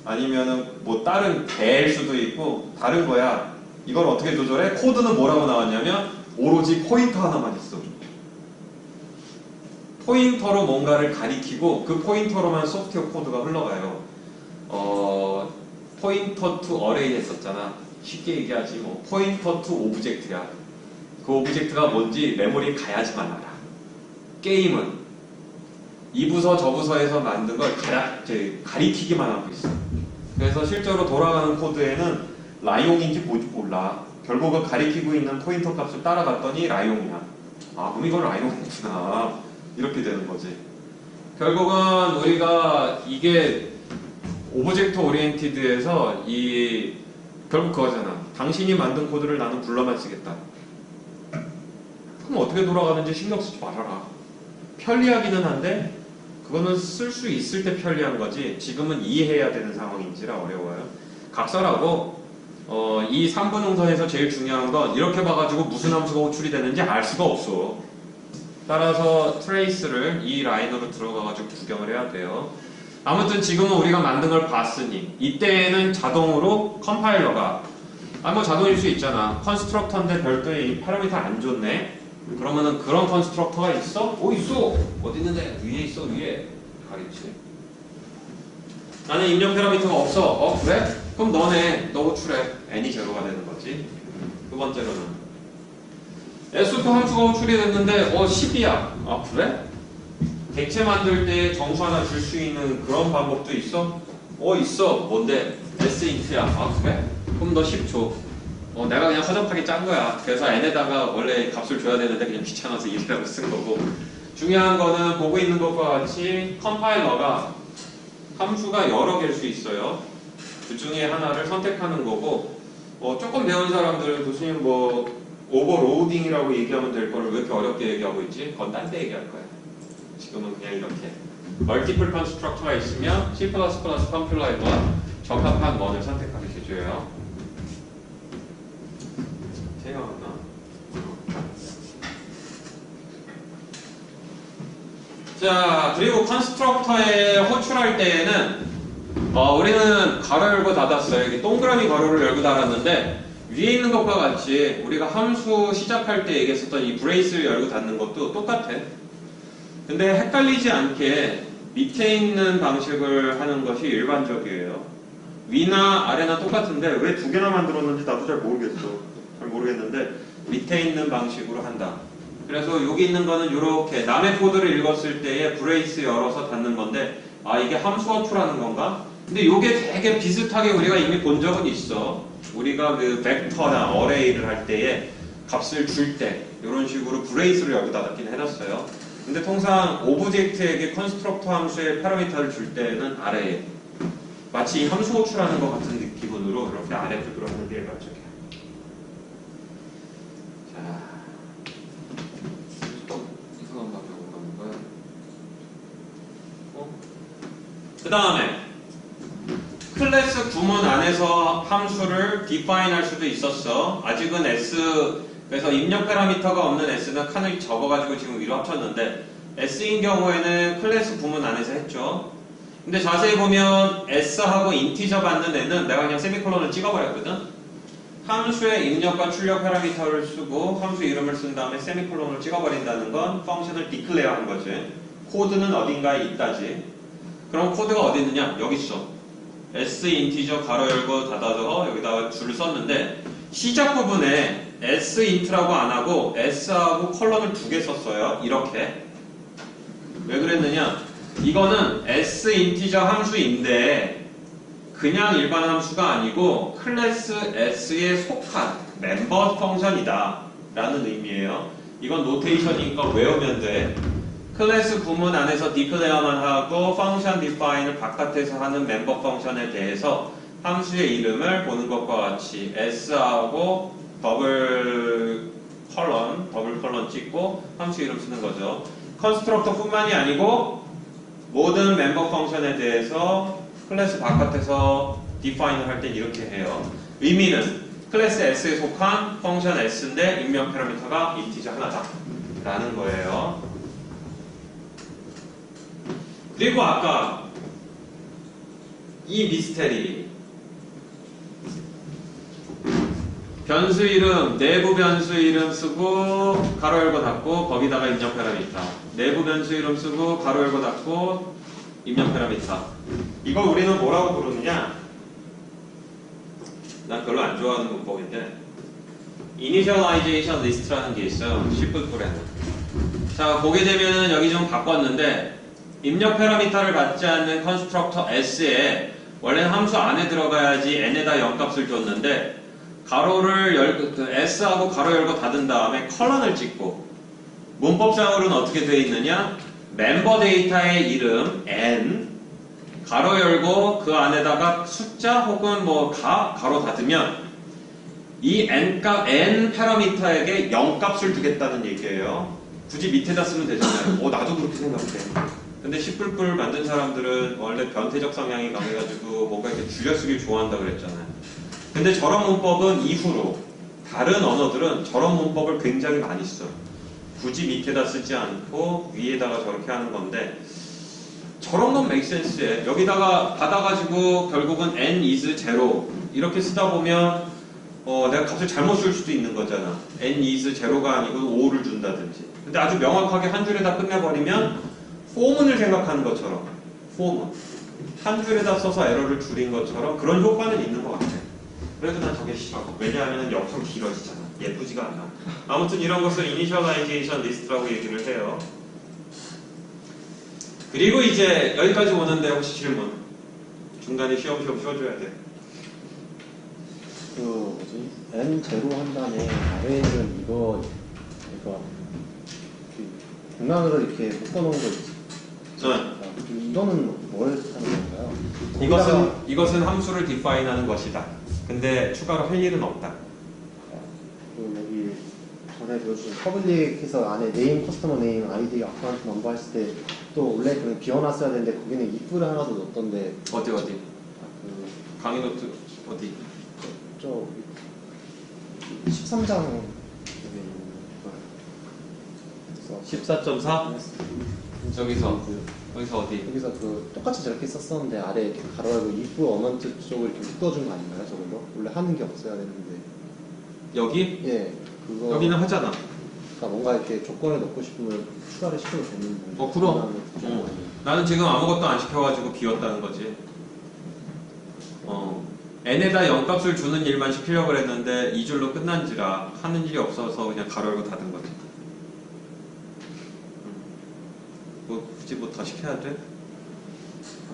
아니면은 뭐 다른 개일 수도 있고 다른 거야. 이걸 어떻게 조절해? 코드는 뭐라고 나왔냐면 오로지 포인터 하나만 있어. 포인터로 뭔가를 가리키고 그 포인터로만 소프트웨어 코드가 흘러가요. 포인터 투 어레이 했었잖아. 쉽게 얘기하지 뭐 포인터 투 오브젝트야. 그 오브젝트가 뭔지 메모리에 가야지만 알아. 게임은 이 부서 저 부서에서 만든 걸 가리키기만 하고 있어. 그래서 실제로 돌아가는 코드에는 라이온인지 뭔지 몰라. 결국은 가리키고 있는 포인터 값을 따라갔더니 라이온이야. 아 그럼 이건 라이온이구나. 이렇게 되는 거지. 결국은 우리가 이게 오브젝트 오리엔티드에서 결국 그거잖아. 당신이 만든 코드를 나는 불러만 쓰겠다. 그럼 어떻게 돌아가는지 신경 쓰지 말아라. 편리하기는 한데 그거는 쓸 수 있을 때 편리한 거지 지금은 이해해야 되는 상황인지라 어려워요. 각설하고 이 3분응선에서 제일 중요한 건 이렇게 봐가지고 무슨 함수가 호출이 되는지 알 수가 없어. 따라서 트레이스를 이 라인으로 들어가가지고 구경을 해야 돼요. 아무튼 지금은 우리가 만든 걸 봤으니 이때에는 자동으로 컴파일러가 뭐 자동일 수 있잖아. 컨스트럭터인데 별도의 이 파라미터 안 줬네. 그러면은 그런 컨스트럭터가 있어? 있어! 어디 있는데? 위에 있어 위에. 가겠지. 나는 입력 파라미터가 없어. 그래? 그럼 너 호출해. n이 제로가 되는 거지. 두 번째로는 S표 함수가 호출이 됐는데 10이야. 그래? 객체 만들 때 정수 하나 줄 수 있는 그런 방법도 있어? 있어. 뭔데? Sint야. 그래? 그럼 너 10 줘. 내가 그냥 허접하게 짠 거야. 그래서 n에다가 원래 값을 줘야 되는데 그냥 귀찮아서 1이라고 쓴 거고. 중요한 거는 보고 있는 것과 같이 컴파일러가 함수가 여러 개일 수 있어요. 그 중에 하나를 선택하는 거고 조금 배운 사람들은 교수님 오버로딩이라고 얘기하면 될 거를 왜 이렇게 어렵게 얘기하고 있지? 그건 딴 때 얘기할 거야. 지금은 그냥 이렇게 멀티플 컨스트럭터가 있으면 C++ 컴필러에서 적합한 원을 선택하게 해줘요. 제가 맞나? 자, 그리고 컨스트럭터에 호출할 때에는 우리는 가로 열고 닫았어요. 여기 동그라미 가로를 열고 닫았는데 위에 있는 것과 같이 우리가 함수 시작할 때 얘기했었던 이 브레이스를 열고 닫는 것도 똑같아. 근데 헷갈리지 않게 밑에 있는 방식을 하는 것이 일반적이에요. 위나 아래나 똑같은데 왜 두 개나 만들었는지 나도 잘 모르겠는데 밑에 있는 방식으로 한다. 그래서 여기 있는 거는 이렇게 남의 코드를 읽었을 때에 브레이스 열어서 닫는 건데 이게 함수 호출하는 건가? 근데 이게 되게 비슷하게 우리가 이미 본 적은 있어. 우리가 그 벡터나 어레이를 할 때에 값을 줄 때 이런 식으로 브레이스를 여기다 닫긴 해놨어요. 근데 통상 오브젝트에게 컨스트럭터 함수의 파라미터를 줄 때는 아래에 마치 함수 호출하는 것 같은 기분으로 이렇게 아래쪽으로 하는 게 일반적이야. 자, 이상한 방향으로 가는 거야. 그 다음에 클래스 구문 안에서 함수를 define 할 수도 있었어. 아직은 그래서 입력 파라미터가 없는 S는 칸을 접어가지고 지금 위로 합쳤는데 S인 경우에는 클래스 구문 안에서 했죠. 근데 자세히 보면 S하고 인티저 받는 애는 내가 그냥 세미콜론을 찍어버렸거든. 함수의 입력과 출력 파라미터를 쓰고 함수 이름을 쓴 다음에 세미콜론을 찍어버린다는 건 펑션을 디클레어 한 거지. 코드는 어딘가에 있다지. 그럼 코드가 어디 있느냐? 여기 있어. S 인티저 가로 열고 닫아서 여기다가 줄을 썼는데 시작 부분에 sint라고 안 하고 s하고 컬럼을 두 개 썼어요. 이렇게. 왜 그랬느냐? 이거는 sinteger 함수인데 그냥 일반 함수가 아니고 클래스 s에 속한 멤버 펑션이다 라는 의미예요. 이건 노테이션이니까 외우면 돼. 클래스 구문 안에서 declare만 하고 펑션 define을 바깥에서 하는 멤버 펑션에 대해서 함수의 이름을 보는 것과 같이 s하고 더블 컬런 찍고 함수 이름 쓰는 거죠. 컨스트럭터 뿐만이 아니고 모든 멤버 펑션에 대해서 클래스 바깥에서 define을 할 때 이렇게 해요. 의미는 클래스 S에 속한 펑션 S인데 입력 패러미터가 인티저 하나다 라는 거예요. 그리고 아까 이 미스테리 변수 이름, 내부 변수 이름 쓰고 가로 열고 닫고 거기다가 입력 패러미터 내부 변수 이름 쓰고 가로 열고 닫고 입력 패러미터 이거 우리는 뭐라고 부르느냐? 난 별로 안 좋아하는 문법인데 Initialization List라는 게 있어요. C++에는. 자, 보게 되면 여기 좀 바꿨는데 입력 패러미터를 받지 않는 컨스트럭터 S에 원래는 함수 안에 들어가야지 n에다 0값을 줬는데 가로를 S하고 가로 열고 닫은 다음에 컬런을 찍고 문법상으로는 어떻게 되어 있느냐? 멤버 데이터의 이름 n 가로 열고 그 안에다가 숫자 혹은 뭐 가로 닫으면 이 n 패러미터에게 0값을 주겠다는 얘기예요. 굳이 밑에다 쓰면 되잖아요. 나도 그렇게 생각해. 근데 C++ 만든 사람들은 원래 변태적 성향이 강해가지고 뭔가 이렇게 줄여쓰기를 좋아한다 그랬잖아요. 근데 저런 문법은 이후로 다른 언어들은 저런 문법을 굉장히 많이 써. 굳이 밑에다 쓰지 않고 위에다가 저렇게 하는 건데 저런 건 make sense에 여기다가 받아가지고 결국은 n is 0 이렇게 쓰다 보면 내가 값을 잘못 쓸 수도 있는 거잖아. n is 0가 아니고 5를 준다든지. 근데 아주 명확하게 한 줄에다 끝내버리면 포문을 생각하는 것처럼 포문 한 줄에다 써서 에러를 줄인 것처럼 그런 효과는 있는 것 같아. 그래도 난 저게 싫어. 왜냐하면 엄청 길어지잖아. 예쁘지가 않아. 아무튼 이런 것을 Initialization List라고 얘기를 해요. 그리고 이제 여기까지 오는데 혹시 질문? 중간에 쉬엄쉬엄 쉬어줘야 돼. n 제로 한 다음에 아래에 있는 이거 공간으로 이렇게 묶어놓은 거 있지. 이거는 뭘 하는 건가요? 이것은 함수를 디파인하는 것이다. 근데 추가로 할 일은 없다. 여기 전에 보여주신 퍼블릭해서 안에 네임, 커스터머 네임, 아이디, 어카운트 넘버 했을 때 또 원래 그냥 비워놨어야 되는데 거기는 if를 하나 더 넣었던데 어디? 강의 노트 어디? 저 13장 14.4? 여기서 어디? 여기서 똑같이 저렇게 썼었는데 아래 이렇게 가로하고 if 어먼트 쪽을 이렇게 묶어준 거 아닌가요? 저걸로? 원래 하는 게 없어야 되는데 여기? 예, 그거 여기는 하잖아. 그러니까 뭔가 이렇게 조건을 넣고 싶으면 추가를 시켜도 되는데 그럼. 나는 지금 아무것도 안 시켜가지고 비웠다는 거지. n에다 0값을 주는 일만 시키려고 했는데 이 줄로 끝난지라 하는 일이 없어서 그냥 가로 열고 닫은 거지. 굳이 뭐 더 시켜야 돼?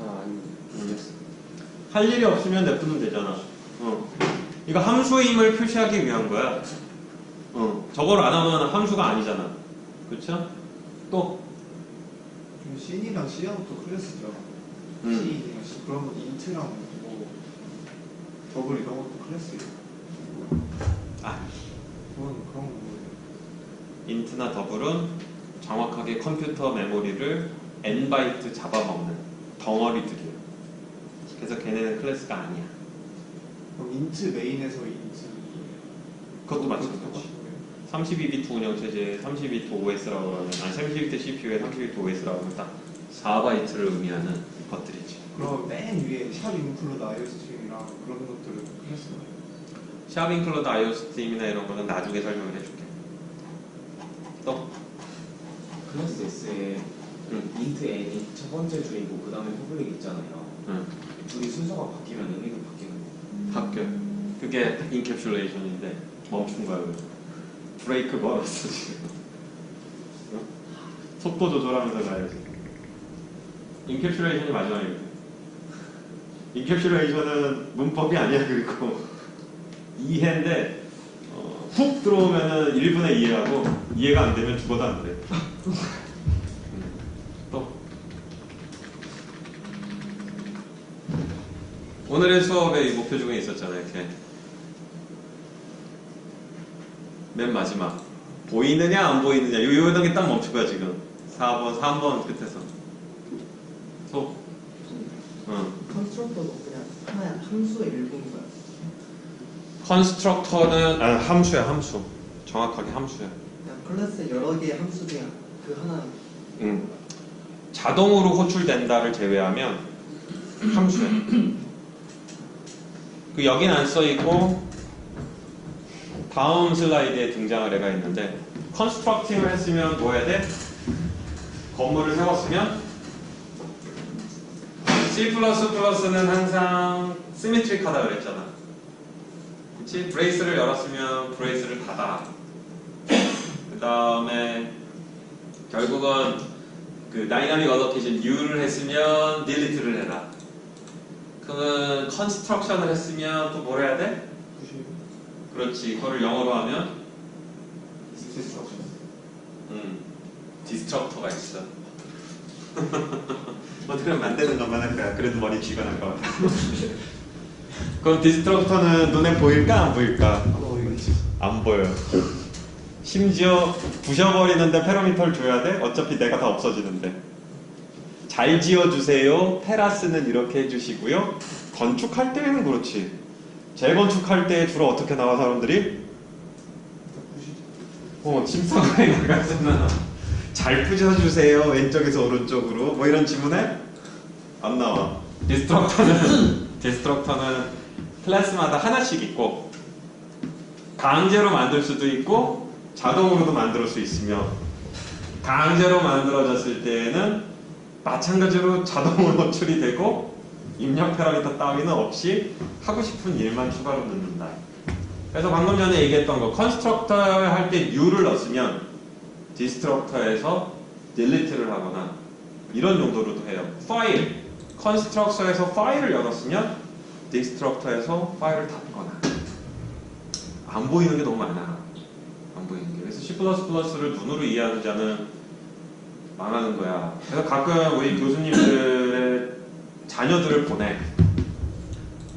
아니 모르겠어. 할 일이 없으면 냅두면 되잖아. 이거 함수임을 표시하기 위한 거야. 저걸 안 하면 함수가 아니잖아. 그렇죠? 또 C이랑 C하고 또 클래스죠. C이랑 C 그러면 int랑 뭐 더블 이런 것도 클래스예요. 그런 거예요. 인트나 더블은 정확하게 컴퓨터 메모리를 n바이트 잡아먹는 덩어리들이에요. 그래서 걔네는 클래스가 아니야. 그럼 int 메인에서 int 그것도 마찬가지. 32비트 운영체제 32비트 OS라고 하면 32비트 CPU에 32비트 OS라고 하면 딱 4바이트를 의미하는 것들이지. 그럼 맨 위에 샵 인클루드 iostream이랑 그런 것들은 클래스나요? 샵 인클루드 iostream이나 이런 거는 나중에 설명을 해줄게. 또 클래스 S에 int n이 첫 번째 줄이고 그 다음에 퍼블릭 있잖아요. 둘이 순서가 바뀌면 의미가 바뀌는 거예요. 바뀌어. 그게 인캡슐레이션인데 멈춘 거야. 그래서. 브레이크 걸었어 지금. 어? 속도 조절하면서 가야지. 인캡슐레이션이 마지막이거든. 인캡슐레이션은 문법이 아니야. 그리고 이해인데 훅 들어오면은 1분의 이해하고 이해가 안 되면 죽어도 안 돼. 또 오늘의 수업에 목표 중에 있었잖아요. 이렇게 맨 마지막 보이느냐 안 보이느냐 요 단계 딱 멈춘 거야 지금. 4번 3번 끝에서. 컨스트럭터도 그냥 하나의 함수의 일부인가요? 컨스트럭터는 함수야. 함수. 정확하게 함수야. 그냥 클래스 여러 개의 함수 중에 그 하나. 자동으로 호출된다를 제외하면 함수야. 그 여긴 안 써있고 다음 슬라이드에 등장할 애가 있는데 컨스트럭팅을 했으면 뭐 해야 돼? 건물을 세웠으면 C++는 항상 시메트릭하다 그랬잖아. 그치? 브레이스를 열었으면 브레이스를 닫아. 그 다음에 결국은 그 다이나믹 어더케이션 U를 했으면 딜리트를 해라. 그러면 컨스트럭션을 했으면 또 뭘 해야 돼? 그렇지. 그거를 영어로 하면 디스트럭터가 있어. 어떻게 만드는 것만 할 거야. 그래도 머리 쥐가 날 것 같아. 그럼 디스트럭터는 눈에 보일까 안 보일까? 안 보여. 심지어 부셔버리는데 페로미터를 줘야 돼? 어차피 내가 다 없어지는데. 잘 지어주세요. 테라스는 이렇게 해주시고요. 건축할 때는 그렇지. 재건축할 때 주로 어떻게 나와 사람들이? 침상에 나가서는 잘 부셔주세요. 왼쪽에서 오른쪽으로 뭐 이런 지문에 안 나와. 디스트럭터는 클래스마다 하나씩 있고 강제로 만들 수도 있고 자동으로도 만들 수 있으며 강제로 만들어졌을 때에는 마찬가지로 자동으로 호출이 되고 입력 패러미터 따위는 없이 하고 싶은 일만 추가로 넣는다. 그래서 방금 전에 얘기했던 거 컨스트럭터 할 때 U를 넣었으면 디스트럭터에서 딜리트를 하거나 이런 용도로도 해요. 파일, 컨스트럭터에서 파일을 열었으면 디스트럭터에서 파일을 닫거나. 안 보이는 게 너무 많아. 안 보이는 게. 그래서 C++를 눈으로 이해하는 자는 망하는 거야. 그래서 가끔 우리 교수님들의 자녀들을 보내.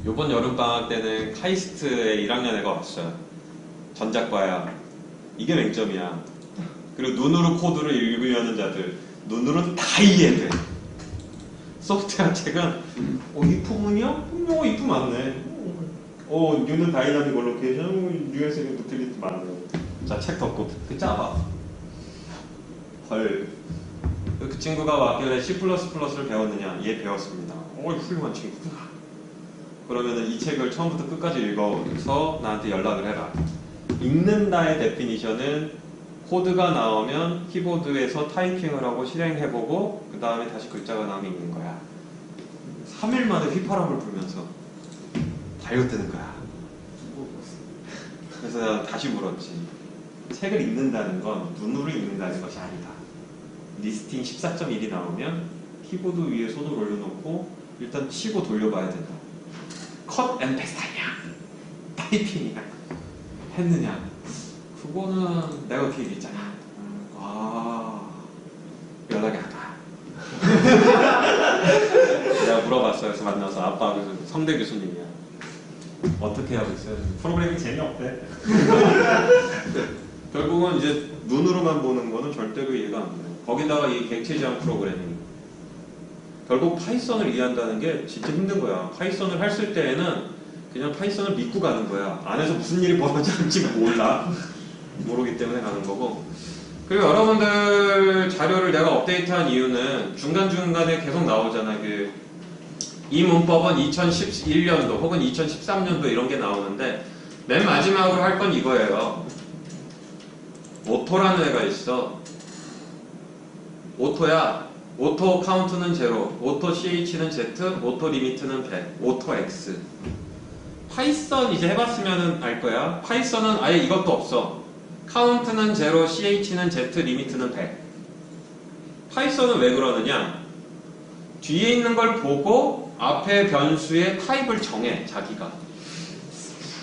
요번 여름방학 때는 카이스트에 1학년 애가 왔어요. 전작과야. 이게 맹점이야. 그리고 눈으로 코드를 읽으려는 자들 눈으로는 다 이해돼. 소프트웨어 책은 if 문이요? if 맞네. U는 다이나믹 얼로케이션, US는 유틸리티 맞네. 자, 책 덮고 그 짜봐. 헐. 그 친구가 왔길래 C++를 배웠느냐? 예, 배웠습니다. 훌륭한 친구구나. 그러면은 이 책을 처음부터 끝까지 읽어서 나한테 연락을 해라. 읽는다의 데피니션은 코드가 나오면 키보드에서 타이핑을 하고 실행해보고 그 다음에 다시 글자가 나오면 읽는 거야. 3일 만에 휘파람을 불면서 다이어트는 거야. 그래서 내가 다시 물었지. 책을 읽는다는 건 눈으로 읽는다는 것이 아니다. 리스팅 14.1이 나오면 키보드 위에 손을 올려놓고 일단 치고 돌려봐야 된다. 컷 앤 페스트 하냐? 타이핑이야? 했느냐? 그거는 내가 어떻게 얘기했잖아. 연락이 안 와. 내가 물어봤어요. 그래서 만나서 아빠 성대 교수님이야. 어떻게 하고 있어요? 프로그래밍 재미없대. 결국은 이제 눈으로만 보는 거는 절대로 이해가 안 돼요. 거기다가 이 객체 제한 프로그래밍. 결국 파이썬을 이해한다는 게 진짜 힘든 거야. 파이썬을 했을 때에는 그냥 파이썬을 믿고 가는 거야. 안에서 무슨 일이 벌어질지 몰라. 모르기 때문에 가는 거고. 그리고 여러분들 자료를 내가 업데이트한 이유는 중간중간에 계속 나오잖아. 이 문법은 2011년도 혹은 2013년도 이런 게 나오는데 맨 마지막으로 할 건 이거예요. 오토라는 애가 있어. 오토야. 오토 카운트는 0, 오토 CH는 Z, 오토 리미트는 100, 오토 X. 파이썬 이제 해봤으면 알 거야. 파이썬은 아예 이것도 없어. 카운트는 0, ch는 z, 리미트는 100. 파이썬은 왜 그러느냐? 뒤에 있는 걸 보고 앞에 변수의 타입을 정해, 자기가.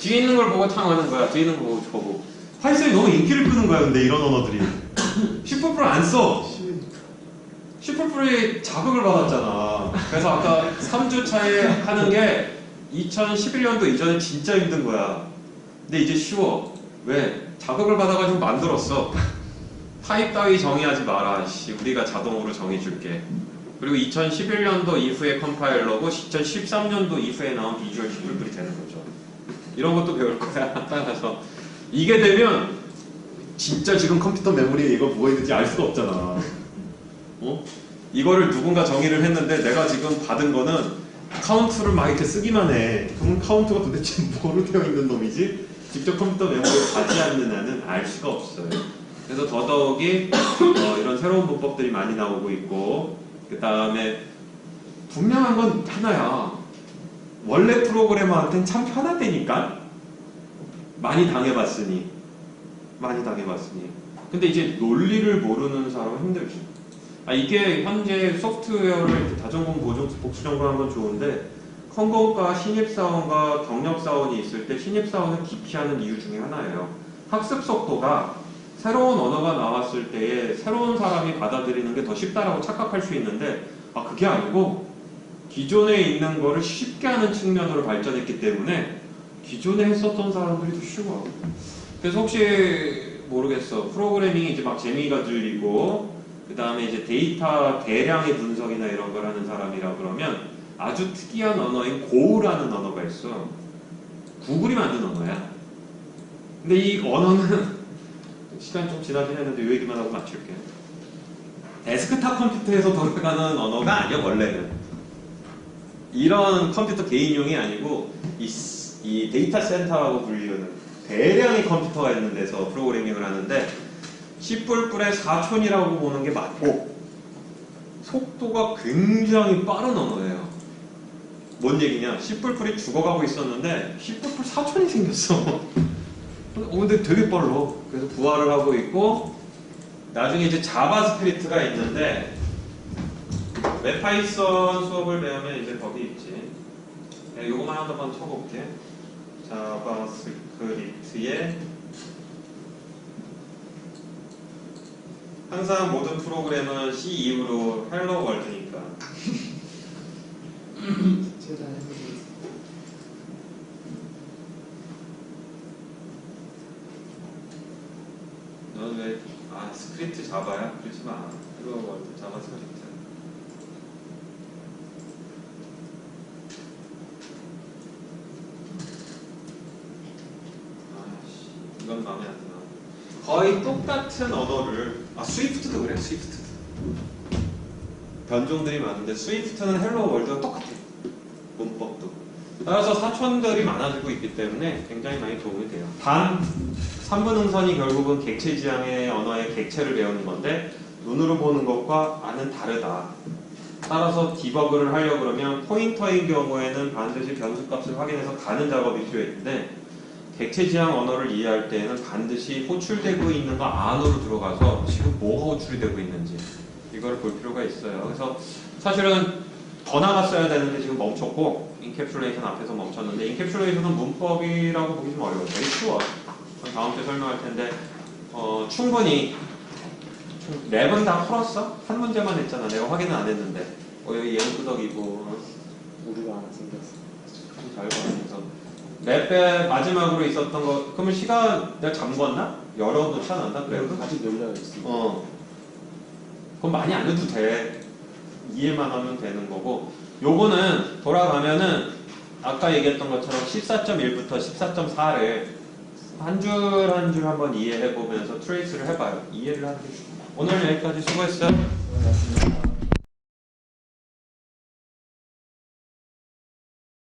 뒤에 있는 걸 보고 탕하는 거야. 뒤에 있는 걸 보고. 파이썬이 너무 인기를 끄는 거야, 근데 이런 언어들이. C++ 안 써. C++이 자극을 받았잖아. 그래서 아까 3주 차에 하는 게 2011년도 이전에 진짜 힘든 거야. 근데 이제 쉬워. 왜? 자극을 받아가지고 만들었어. 타입 따위 정의하지 마라. 씨, 우리가 자동으로 정해줄게. 그리고 2011년도 이후에 컴파일러고 2013년도 이후에 나온 비주얼 C++이 되는 거죠. 이런 것도 배울 거야. 따라서 이게 되면 진짜 지금 컴퓨터 메모리에 이거 뭐가 있는지 알 수가 없잖아. 어? 이거를 누군가 정의를 했는데 내가 지금 받은 거는 카운트를 막 이렇게 쓰기만 해. 그럼 카운트가 도대체 뭐로 되어 있는 놈이지? 직접 컴퓨터 메모리를 가지 않는 한은 알 수가 없어요. 그래서 더더욱이 이런 새로운 문법들이 많이 나오고 있고, 그 다음에 분명한 건 하나야. 원래 프로그래머한테는 참 편하다니까? 많이 당해봤으니. 근데 이제 논리를 모르는 사람은 힘들지. 이게 현재 소프트웨어를 다전공 복수 전공한 건 좋은데, 컨거과 신입사원과 경력사원이 있을 때 신입사원을 기피하는 이유 중에 하나예요. 학습 속도가 새로운 언어가 나왔을 때에 새로운 사람이 받아들이는 게 더 쉽다라고 착각할 수 있는데, 그게 아니고 기존에 있는 거를 쉽게 하는 측면으로 발전했기 때문에 기존에 했었던 사람들이 더 쉬워. 그래서 혹시 모르겠어. 프로그래밍이 이제 막 재미가 들리고, 그 다음에 이제 데이터 대량의 분석이나 이런 걸 하는 사람이라 그러면 아주 특이한 언어인 고우라는 언어가 있어. 구글이 만든 언어야. 근데 이 언어는 시간 좀 지나긴 했는데 이 얘기만 하고 맞출게. 데스크탑 컴퓨터에서 돌아가는 언어가 아니야, 원래는. 이런 컴퓨터 개인용이 아니고 이 데이터 센터라고 불리는 대량의 컴퓨터가 있는 데서 프로그래밍을 하는데 C++의 사촌이라고 보는 게 맞고 속도가 굉장히 빠른 언어예요. 뭔 얘기냐? C++이 죽어가고 있었는데 C++ 사촌이 생겼어. 근데 되게 빨라. 그래서 부활을 하고 있고, 나중에 이제 자바스크립트가 있는데 웹파이썬 수업을 배우면 이제 거기 있지. 요거만 한번 쳐볼게. 자바스크립트에 항상 모든 프로그램은 C 이후로 헬로 월드니까. 제가 해보겠습니다. 넌 왜, 스크립트 자바야? 그러지 마. 헬로 월드 자바스크립트. 이건 마음에 안 드나. 거의 똑같은 언어를, 스위프트도 그래, 스위프트도. 변종들이 많은데 스위프트는 헬로 월드와 똑같아. 문법도. 따라서 사촌들이 많아지고 있기 때문에 굉장히 많이 도움이 돼요. 단 3분 응선이 결국은 객체 지향의 언어의 객체를 배우는 건데 눈으로 보는 것과 안은 다르다. 따라서 디버그를 하려고 그러면 포인터인 경우에는 반드시 변수값을 확인해서 가는 작업이 필요했는데 객체 지향 언어를 이해할 때에는 반드시 호출되고 있는 거 안으로 들어가서 지금 뭐가 호출이 되고 있는지 이걸 볼 필요가 있어요. 그래서 사실은 더 나갔어야 되는데 지금 멈췄고 인캡슐레이션 앞에서 멈췄는데 인캡슐레이션은 문법이라고 보기 좀 어려워요. 되게 쉬워. 다음 주에 설명할 텐데 충분히 랩은 다 풀었어? 한 문제만 했잖아. 내가 확인은 안 했는데 여기 얘는 끄덕이고 오류가 하나 생겼어. 잘 봐서 랩에 마지막으로 있었던 거 그러면 시간 내가 잠궜나? 열어놓지 않았나? 그래도? 아직 열려 있습니다. 그건 많이 안 해도 돼. 이해만 하면 되는 거고 요거는 돌아가면은 아까 얘기했던 것처럼 14.1부터 14.4를 한 줄 한 줄 한번 이해해보면서 트레이스를 해봐요. 이해를 하는 게 오늘 여기까지 수고했어요. 고맙습니다.